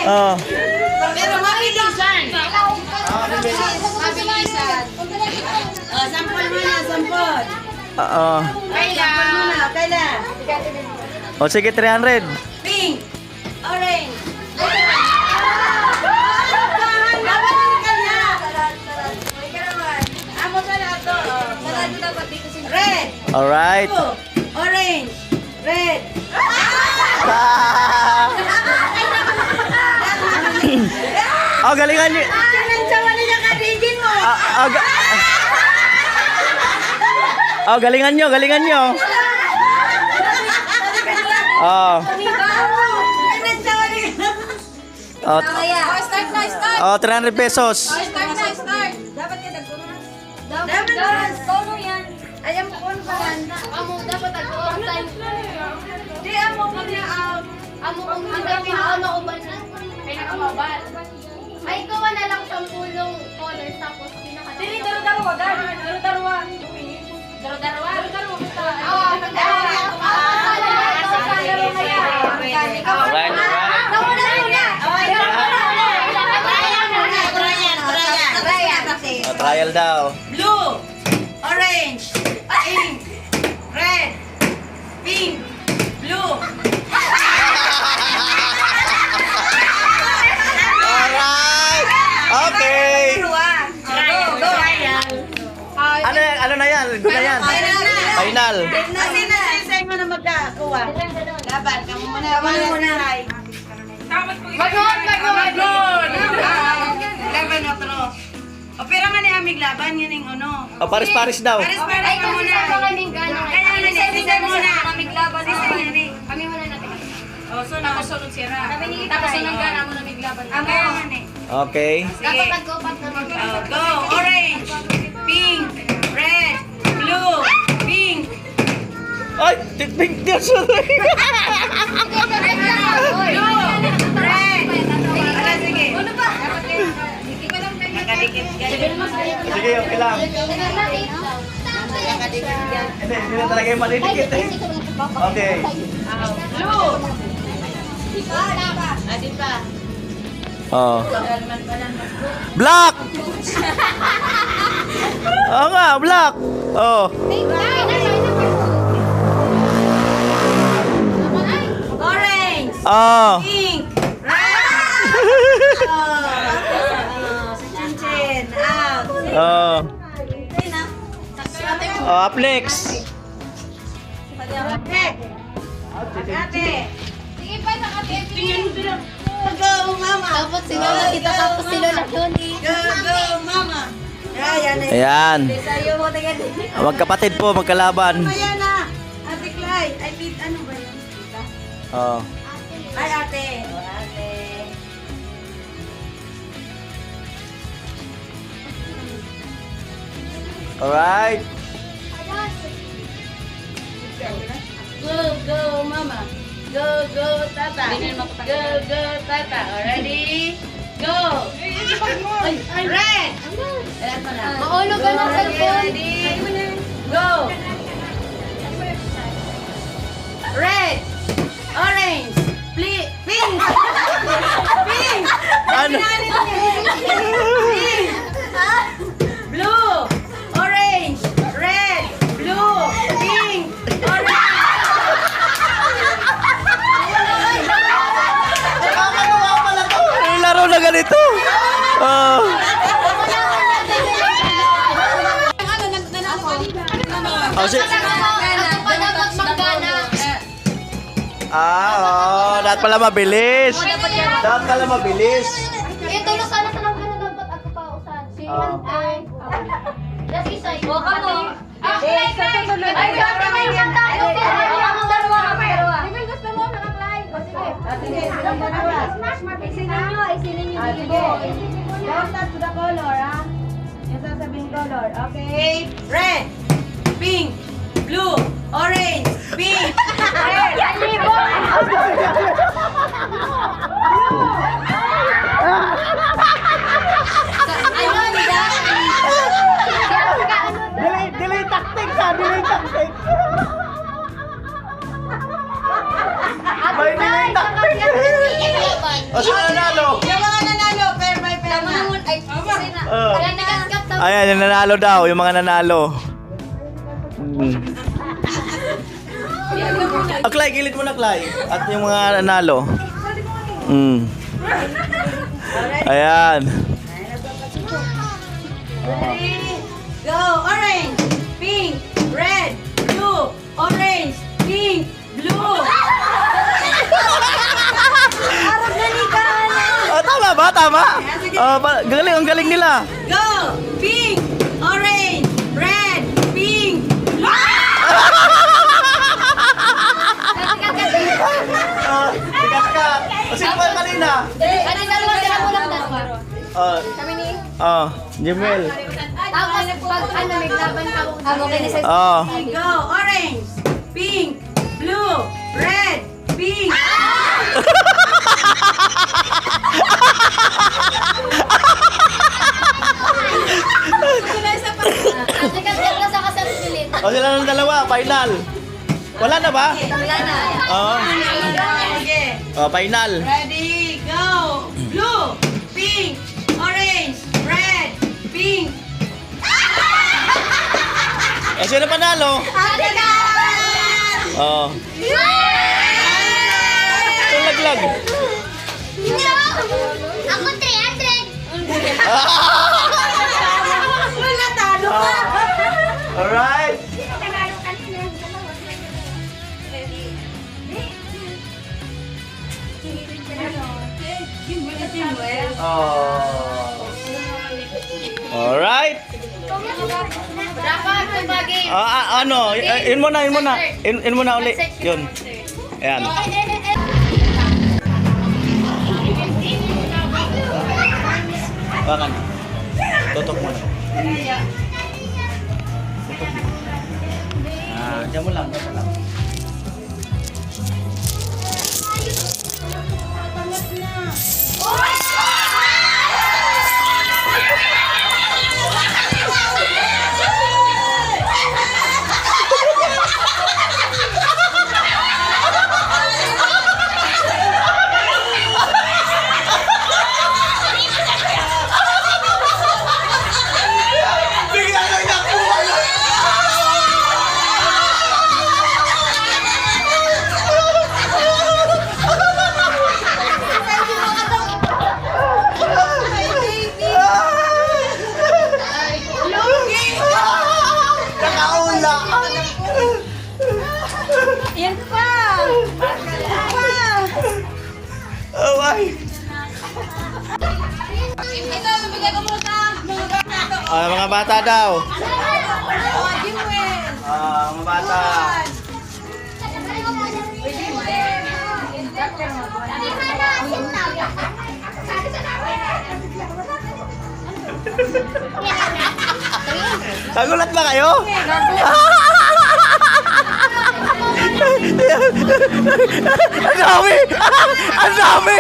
Oo. Pero mabilisan. Mabilisan. Oh, sample muna, sample. Oo. Sample muna, kailan? O sige, 300. Pink, orange. Dapat yung kanya. Amo ka na ito. Red, Alright. blue, orange, red. Oh, galingan nyo. Sinansawa nila kadigin mo. Oh, galingan nyo, galingan nyo. Oh. Sinansawa nila. Oh, Start na, start. oh 300 pesos. Start na, start. Dapat ka nagtunas. Dapat tono yan. Ayan mo kung saan. Amo, dapatag-off time. Di amo mo na Amo kung ang pinakamakubal na. Pinakamabal. Ay, gawa na lang 10 colors tapos pinaka... Dili daro-daro, daro-daro. Daro-daro. Alright, alright. Oh, trial daw. Blue, orange, pink, red, pink, blue. Alright. Okay. Ano na yan? Good na yan. Final. Kasi nasisay mo na magkakuha. Laban, kamo muna. Laban na pero. O pero man ni amig laban yun yung ano. Oh, paris-paris daw. Paris-paris Ay, ka kasi muna. sa kaming gano'n. Kaya na sisay muna. Namiglaban na. Sisay na ni. Kami muna natin. O tapos sunod sira. Tapos nung gana mo na may laban. Kaya nga ni. Okay. Dapat nag-upat naman. Go, orange, pink, red, blue, pink. Ay, pink na siya. Red. Ala, sige. Ano ba? Nakadikit ka. Sige, okay lang. Hindi, hindi na talaga yung malidikit eh. Okay. Blue. Adi pa. Oh. Black! Oo nga, black. Oh. Orange. Oh. Pink. Red. Si Chinchin. Out. Oh. Chinchin, ah. Oh, up next. Ate. Ate. Sige pa, nakatipin. Go, mama. Tapos sila nakita, tapos sila nagtuni. Go, mama. Ayan, Ayan. Sa'yo mo tingin. Magkapatid po, magkalaban. Ayan na. Ate Clyde. Ay, ano ba yun? Tita? Oh. Ay, ate. O, ate. Alright. Go, mama. Go, tata. Go, tata. Ready? Go. Ay, red. Ayan pa na. Maulog ka ng cellphone. Ready? Go. Red. Orange. Pink. Pink. Ano? Pink. Blue. Orange. Red. Blue. Pink. Orange. May laro na ganito. Oh. Oh, si dapat pala mabilis. Dapat pala mabilis. Ito na sana sa nang dapat ako pa usan. Ay. Das isa. Buka mo. Ay, sabi mo yung kanta. Ang dalawa ka pero. Di gusto mo naka-fly. Sige. Isinin nyo. Sige. Don't touch the color, ah. Yung sasabihin color. Okay. Red. Pink. Blue. Orange. Pink. Red. Delay tactics ha, delay tactics. May delay tactics. O, sino nanalo? Yung mga nanalo, pair by pair na. Oh. Ayan, yung nanalo daw, yung mga nanalo. Clay, gilid mo na, Clay. At yung mga nanalo. Ayan. Ready? Go! Orange, pink, red, blue, orange, pink, blue. Arap na ligahan. Oh, tama ba? Tama? Oh, galing, ang galing nila. Go! Pink, orange, red, pink, blue. Sikat-sikat. O, sino ba yung kanina? Ano dalawa mo lang dalawa. Kami ni. Jemel. Tapos pag ano naglaban ka mo. Okay na sa Go! Orange, pink, blue, red, pink. Sikat-sikat na sa kasarpilit. O, sila ng dalawa, final. Wala na ba? Wala na. Oo. Sige. O, final. Ready? Go! Blue, pink, orange, red, pink. O, sino panalo? Ate Kat! Oo. Itong laglag. No! Ako 300. Wala, talo ka! Alright. Alright. Dapat tumagi. Ano, in mo na, in mo na. In mo na uli. Yun. Ayan. Bakan. Tutok mo na. Diyan mo lang. Diyan mo lang. Yan pa! Oh my! Ito, bibigay ko muna mga bata. Mga bata daw. Oh, Jimwell. Mga bata. Nagulat ba kayo? Ang dami! Ang dami!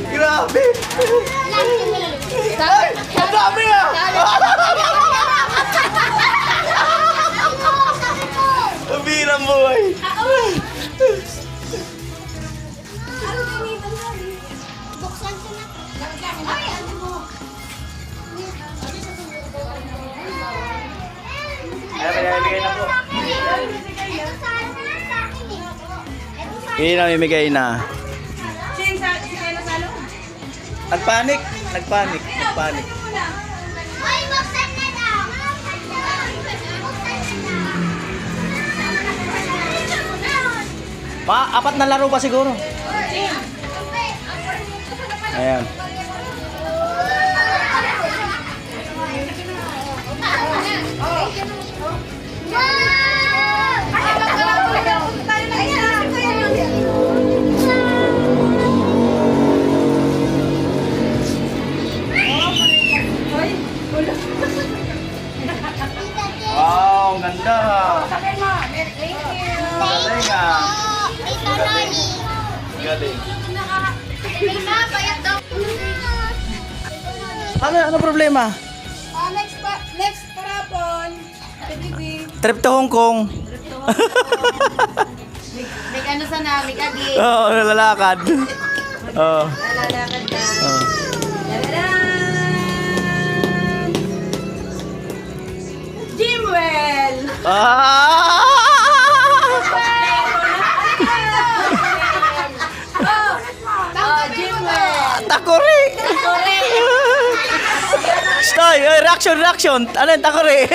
Grabe! Ay, ang dami ah! Ang birang buhay! Buksan ko na. Ay, ano mo? Bigay na po. Ito sa akin sa akin eh. Ito sa Hindi na mimigay na. Sin, sa kaya salo. Nagpanik! Nagpanik! Nagpanik! Ay, buksan na daw. Buksan na. Apat na laro pa siguro. Ayan. Wow, ang ganda. Galing ah. Tita Nani. Galing. Tita, bayad daw. Ano problema? Next parapon. PDB. Trip to Hong Kong. May ano sa namin, agi. Oo, lalakad. Oo. Lalakad ka. Oo. Jimwell! Ah! Oh, Jimwell! Takori! Stoy! Reaction! Ano yung takori?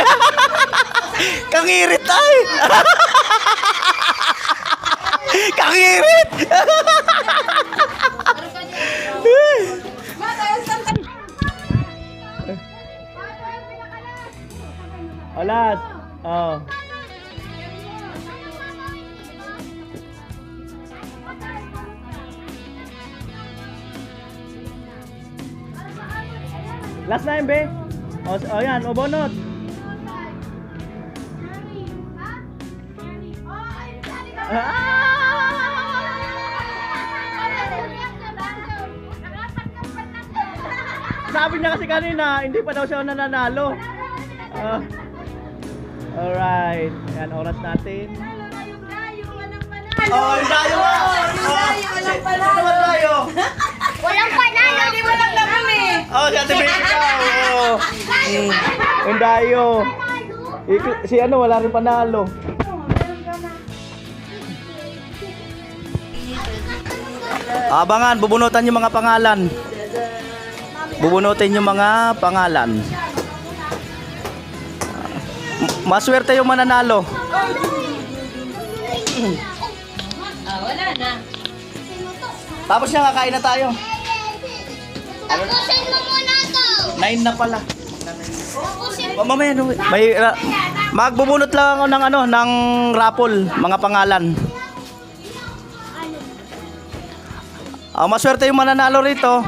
Kangirit ay! Kangirit! Alas! Oh. Last na yun, be. O yan, o bonot. Sabi niya kasi kanina, hindi pa daw siya nananalo. Alright. Yan, oras natin. Oh, yung dayo ba? walang panalo. Ano naman tayo? Walang panalo. Hindi mo lang naman eh. Oh, si Ate Baby ka. Oh. Yung dayo. Si ano, wala rin panalo. Abangan, bubunutan yung mga pangalan. Bubunutin yung mga pangalan. Maswerte yung mananalo. Wala na. Tapos na, kakain na tayo. Tapusin mo muna to. 9 na pala. Tapusin Mamaya, no, magbubunot lang ako ng ano, ng raffle, mga pangalan. Maswerte yung mananalo rito.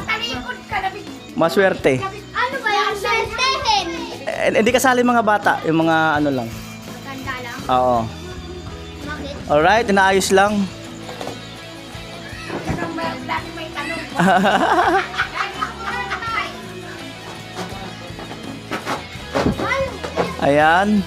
Maswerte. Ano ba yung swertehin? Hindi kasali mga bata, yung mga ano lang. Maganda lang. Oo. Bakit? Alright, inaayos lang. Ayan.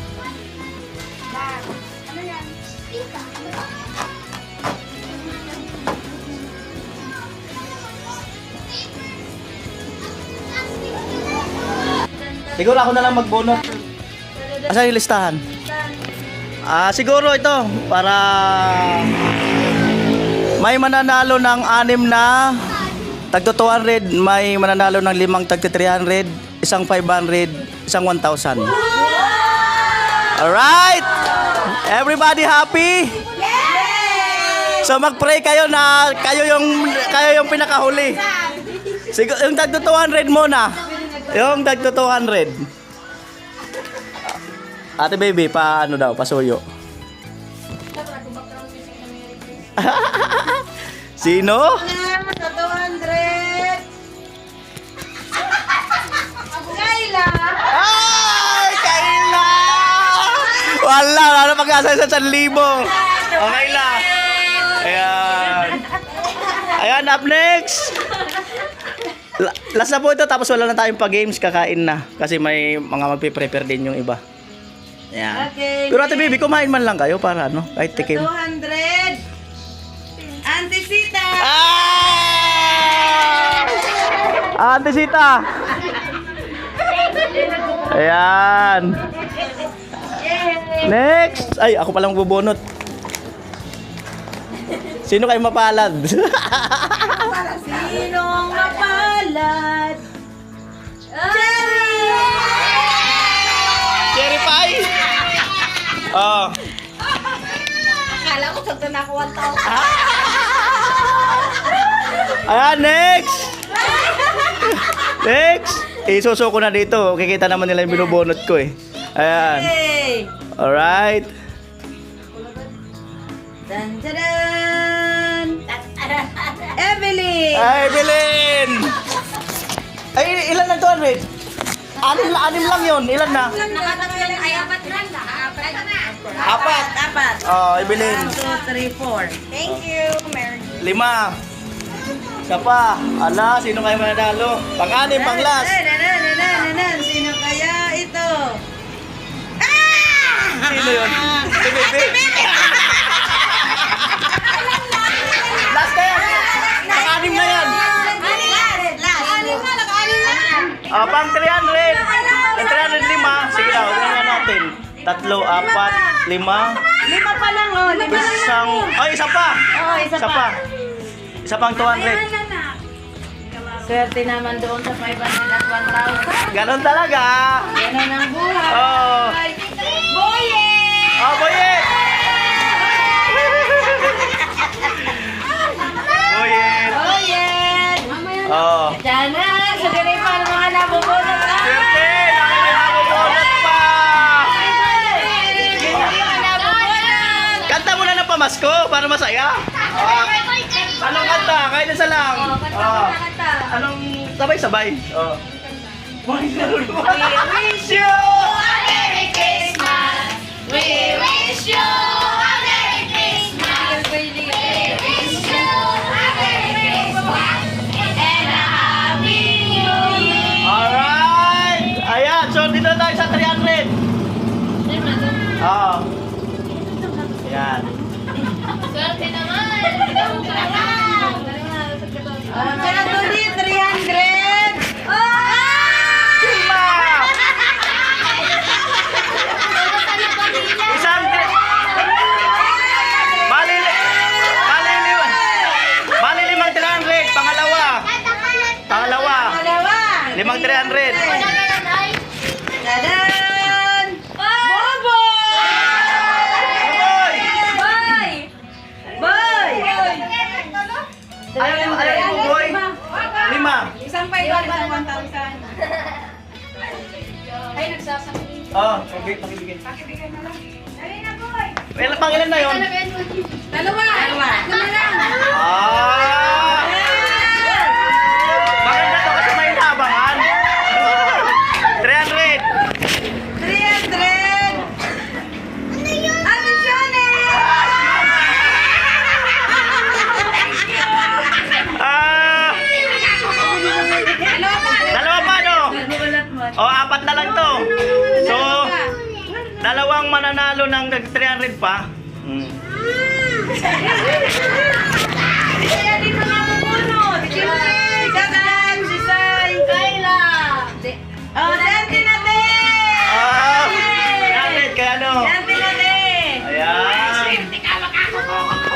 Siguro ako na lang magbunot. Asan yung listahan? Siguro ito para may mananalo ng 6 na tagto 200, may mananalo ng 5 tagto 300, isang 500, isang 1,000. Alright? Everybody happy? So mag-pray kayo na kayo yung pinakahuli. Yung tagto 200 muna. Yung tagto 200. Ate baby, paano daw? Pasuyo. Sino? Sa 200. Kayla. Ay! Kayla! Wala na pag-asa sa 1,000. Okay lang. Ayan. Ayan, up next. Last na po ito, tapos wala na tayong pa-games, kakain na. Kasi may mga magpiprepare din yung iba. Ayan. Okay. Pero ate baby, kumain man lang kayo para ano, kahit tikim. 200. Auntie Sita. Ah! Ate Sita! Ayan. Next! Ay, ako palang bubunot. Sino kayo mapalad? Sinong mapalad? Cherry! Cherry pie! Oh. Akala ko sagda na ako 1,000. Ayan, next! Next! Isuso ko na dito. Kikita naman nila yung binubunot ko eh. Ayan. Hey! Alright. Dan, dan, dan. Evelyn! Ay, Belen! Ay, ilan na 200? Anim lang yun. Ilan na? Apat. Apat. Oh, Evelyn. 1, 2, 3, 4. Thank you, Mary. 5. Isa pa. Ala, sino kayo mananalo? Pang-anim, pang-last. Sino kaya ito? Sino yun? Si Bebe. Last na yan. Pang-anim na yan. Pang 300. Pang 300, 5. Sige na, huwag na natin. 3, 4, 5. 5 pa lang, oh. 5 lang. Isang, ay, isa pa. Oh, isa pa. Isa pang 200. Swerte naman doon sa 500 at 1,000. Ganon talaga. Yan ang buhay. Oh. Boye! Oh, boyet. Boyet. Boyet! Oh. Diyan na, sa diri pa ng mga nabubunot. Swerte, nakikita pa. Kanta mo na ng pamasko para masaya. Anong kanta? Kahit isa lang. Anong sabay-sabay? We wish you a Merry Christmas. We wish you a Merry Christmas. We wish you a Merry Christmas and a Happy New Year. Alright! Ayan, so dito tayo sa 300. Oo. Ayan. Swerte naman. Kaya tuloy, 300! Lima! Isang... Bali limang 300. Pangalawa. Dalawa! Limang 300. Dadan! Bobo! Boy! Boy! Ayaw mo, boy? 5. Isang 500, 1,000. Ay, nagsasakit. Pakibigay. Pangilan na yun? Dalawa! Ah! Maganda to kasi may inabangan. 300. 300! Atensyon Ah! Dalawa pa, no? O, 4 na lang to. So, dalawang mananalo ng 300 pa. Kaya dito na pumunod. Dadan! Sisay! Kayla! Oh, dante na din! Ah! 300, kaya ano? Dante na din! Ayan.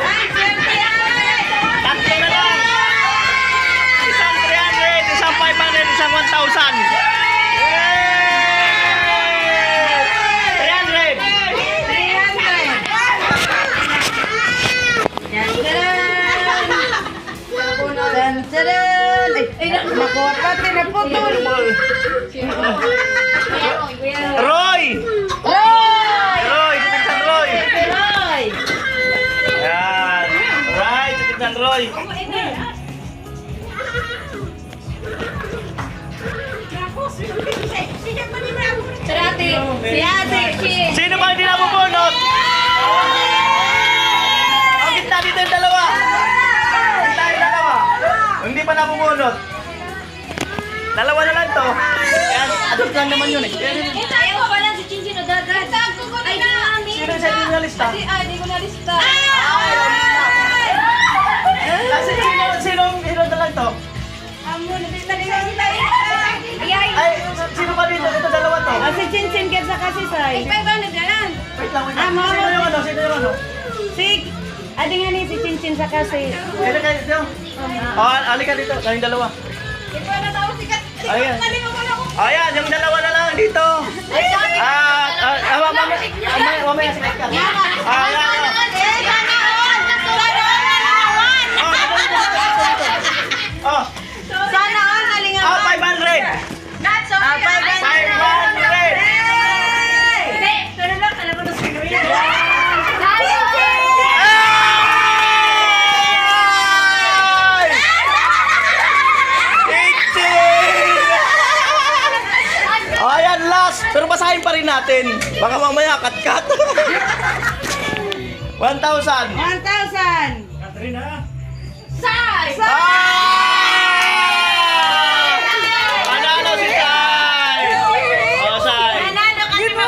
Ay, swerte ay! Tatlo na lang. Isang 300, isang 500, isang 1,000. Yay! 300. Si ate. Sino ba hindi nabubunot? Ang gitna dito yung dalawa. Gitna yung dalawa. Hindi pa nabubunot. Dalawa na lang to. Yan, adult lang naman yun eh. Ayaw ko lang si Chinchin o dagat. Ay, di namin. Sino sa inyo na lista? Di ko na-lista. Kasi sino na lang to? Ay, sino pa dito? Ito dalawa to. Si Chinchin Kids sa kasi say. Wait lang, wait lang. Sino yung ano? Sino yung ano? Si adi nga ni si Chinchin sa kasi. Sino kayo dito? Halika dito. Kayong dalawa. Ayan. Ayan, yung dalawa na lang dito. Mamaya sikat ka. Ayan. Oh, Sana all nalingaw. 500. 500. Ayan, last. Pero basahin pa rin natin. Baka mamaya kat-kat. 1,000. 1,000. Sai! Panalo si Sai! Oh, Sai! Nanalo ka naman.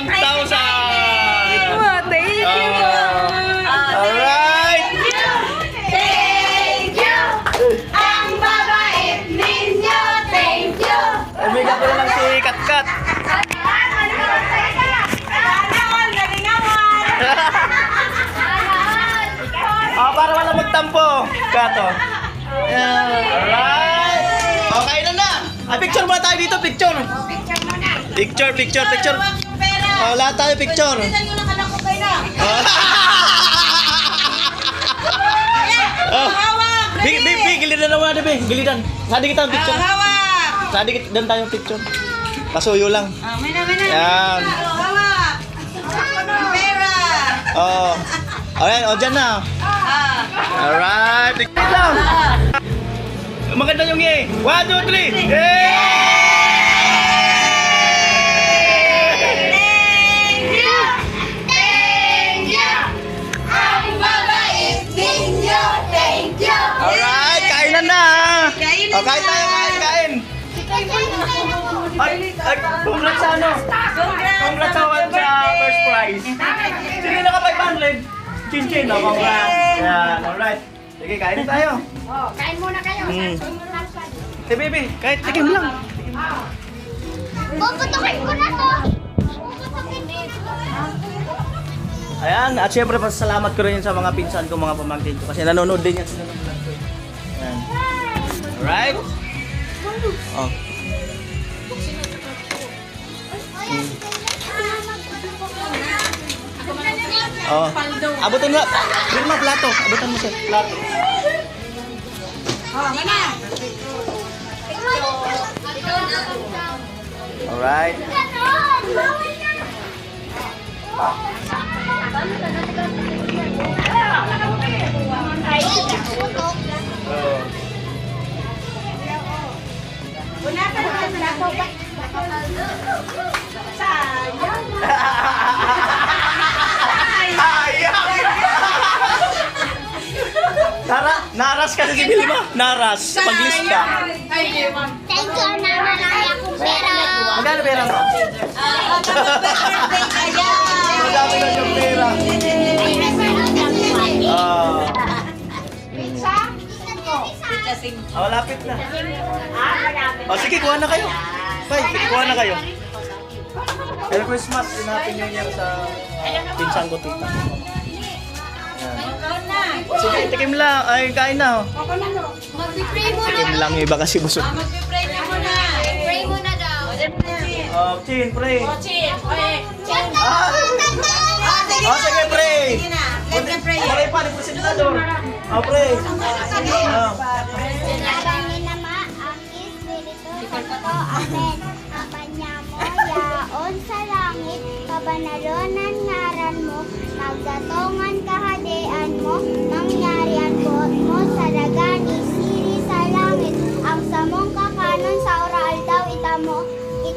1,000! Thank you. Alright! Thank you! Ang babait ninyo! Thank you! Bigyan ko na lang si Kat-Kat. Para wala magtampo. Kato. Alright! Okay na. Picture muna tayo dito, picture. Picture. Lahat tayo picture. Gilidan na muna, Bebe. Gilidan. Sadi kita ang picture. Sadi kita dan tayo picture. Pasuyo lang. Yan. Oh. Ayan, dyan na. Alright. Tignan lang. Maganda yung eh. 1, 2, 3. Thank you! Ang babait ninyo! Thank you! Alright, kainan na. Kain tayo, kain. Ay, congrats sa ano? Congrats sa first prize. Sige na ka 500. Chinchin, congrats. Yan, alright. Sige, kain tayo. Kain muna kayo. Hey, baby, kahit tikim lang. Puputukin ko na to. Ayan, at syempre pasalamat ko rin sa mga pinsan ko, mga pamangkin ko. Kasi nanonood din yan sila ng vlog ko. Ayan. Alright? Oh. Oh. Abutin mo. Bili mo plato. Abutan mo siya. Plato. Alright. Oh. Naras kasi si Bilma. Naras. Paglista. Thank you, naman ay akong pera. Magkano pera mo? Madami na yung pera. Malapit na. Sige, kuha na kayo. Bye, kuha na kayo. Merry Christmas. Happy New Year sa pinsan ko, tita. Sige, tikim lang. Ay, kain na. Mag-pray muna. Tikim lang, iba kasi busog. Pray muna daw. Chin, pray. Yan na. Sige, pray. Pray pa, di presentador. Pray. Sinabangin nama ang Espiritu Santo. Amen. Kapanyamo yaon sa langit, kabanaronan ngaran mo, nagdatongan kahadian mo, nangyarian po mo sa dagani siri sa langit, ang samong kakanon sa oral daw itamo,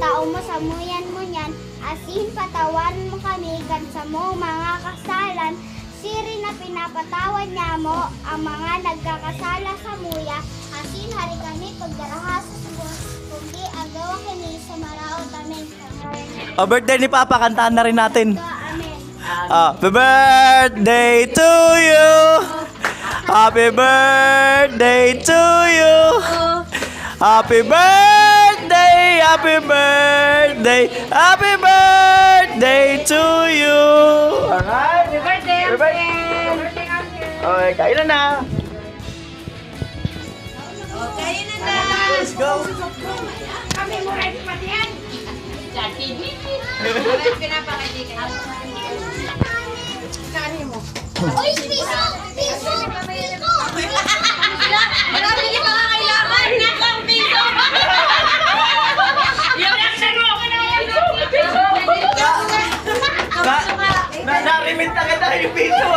tao mo samuyan mo niyan, asin patawan mo kami, gansa mo mga kasalan, siri na pinapatawad niya mo, ang mga nagkakasala sa muya, asin hari kami pagdarahas sa subos, kundi agawa kini sa maraot, amen. Birthday ni Papa, kantaan na rin natin. Amen. Happy birthday to you. Happy birthday to you. Happy birthday, happy birthday, happy birthday to you. Alright. Happy birthday, Happy birthday. Okay, kailan na? Kain na na. Let's go. Kami mo rin pati yan. Bakit pinapakali kayo? Kanin mo. Uy, piso! Piso! Piso! Marami niyo mga kailangan. Nakang piso. Yung action mo. Na-remit na kita yung piso.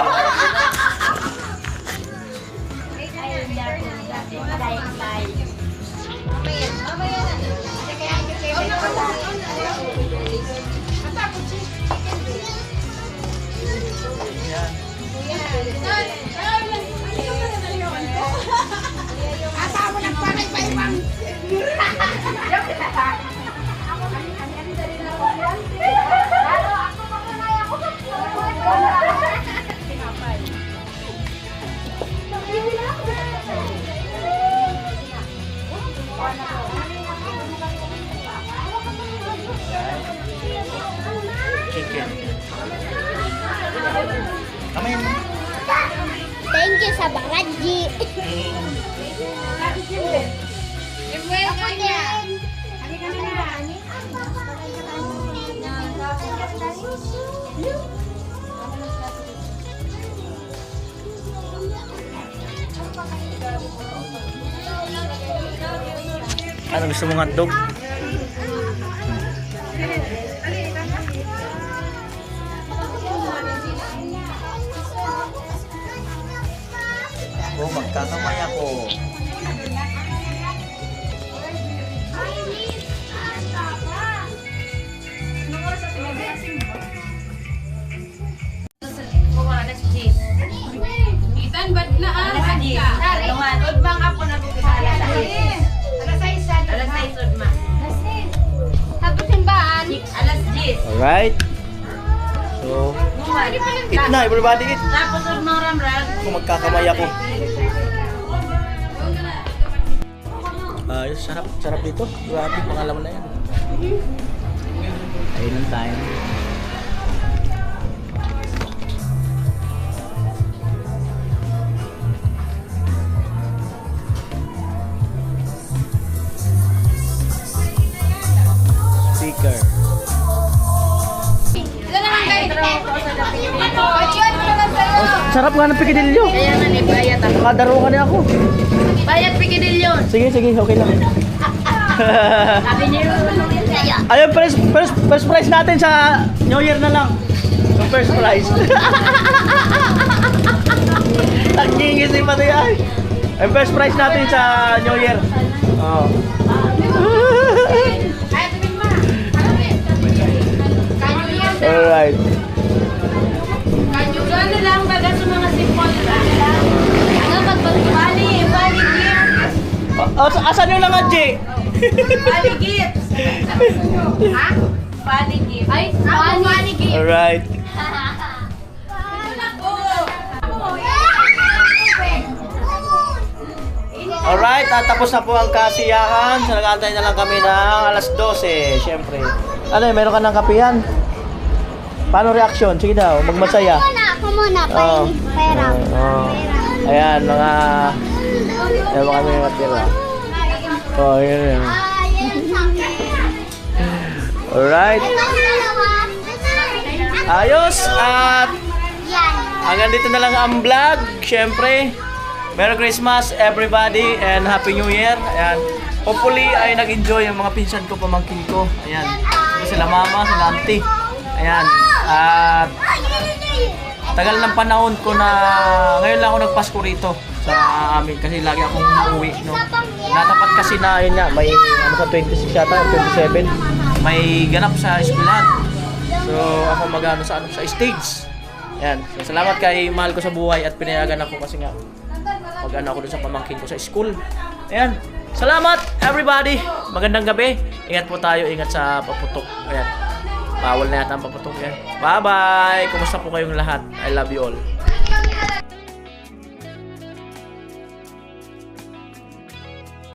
Chicken. Amin. Thank you sa Baraji. Ako din. Ano gusto mong hotdog? Oh, magkakamay ako. Itan, ba't na alas ka? Udmang ako na bukisala. Alas 6 udmang. Tapos simbahan. Alas 10. Alright. So, eat na, everybody eat. Tapos udmang ramran. Kung magkakamay ako. Ayos, sarap, sarap dito. Grabe, pangalaman na yan. Ayun lang tayo. Speaker. Ito naman kayo. Oh, sarap nga ng pikidilyo. Kaya nga ni bayat ako. Nakadaro ka niya ako. Bayat pikidilyon. Sige, sige, okay lang. Sabi niyo. Ayun, first prize natin sa New Year na lang. Yung first prize. Nagingis yung pati ay. Yung first prize natin sa New Year. Oh. Alright. Kanyugan na lang baga sa mga simple na lang. Ano magbali gifts. Asan yung lang, Adji? Bali gifts. Ha? Bali gifts. Ay, bali gifts. Alright. Alright, tapos na po ang kasiyahan. So, nag-aantay na lang kami ng alas 12, syempre. Ano eh, meron ka ng kapihan? Paano reaction? Sige daw, magmasaya. Ako muna. Oo. Pera. Oo. Ayan, mga... Ayan, mga may matira. Oh, yun yun. Alright. Ayos, at Yan. hanggang dito na lang ang vlog. Syempre, Merry Christmas everybody and Happy New Year. Ayan. Hopefully ay nag-enjoy yung mga pinsan ko, pamangkin ko. Ayan. Sila mama, sila auntie. Ayan. At tagal ng panahon ko na ngayon lang ako nagpasko rito sa amin kasi lagi akong uuwi, no. Natapat kasi na yun nga, may ano sa 26 yata, 27. may ganap sa eskwelahan. So ako mag-ano sa stage. Ayan. So, salamat kay mahal ko sa buhay at pinayagan ako kasi nga mag-ano ako dun sa pamangkin ko sa school. Ayan. Salamat everybody. Magandang gabi. Ingat po tayo, ingat sa paputok. Ayan. Bawal na yata ang paputok yan. Bye-bye. Kumusta po kayong lahat? I love you all.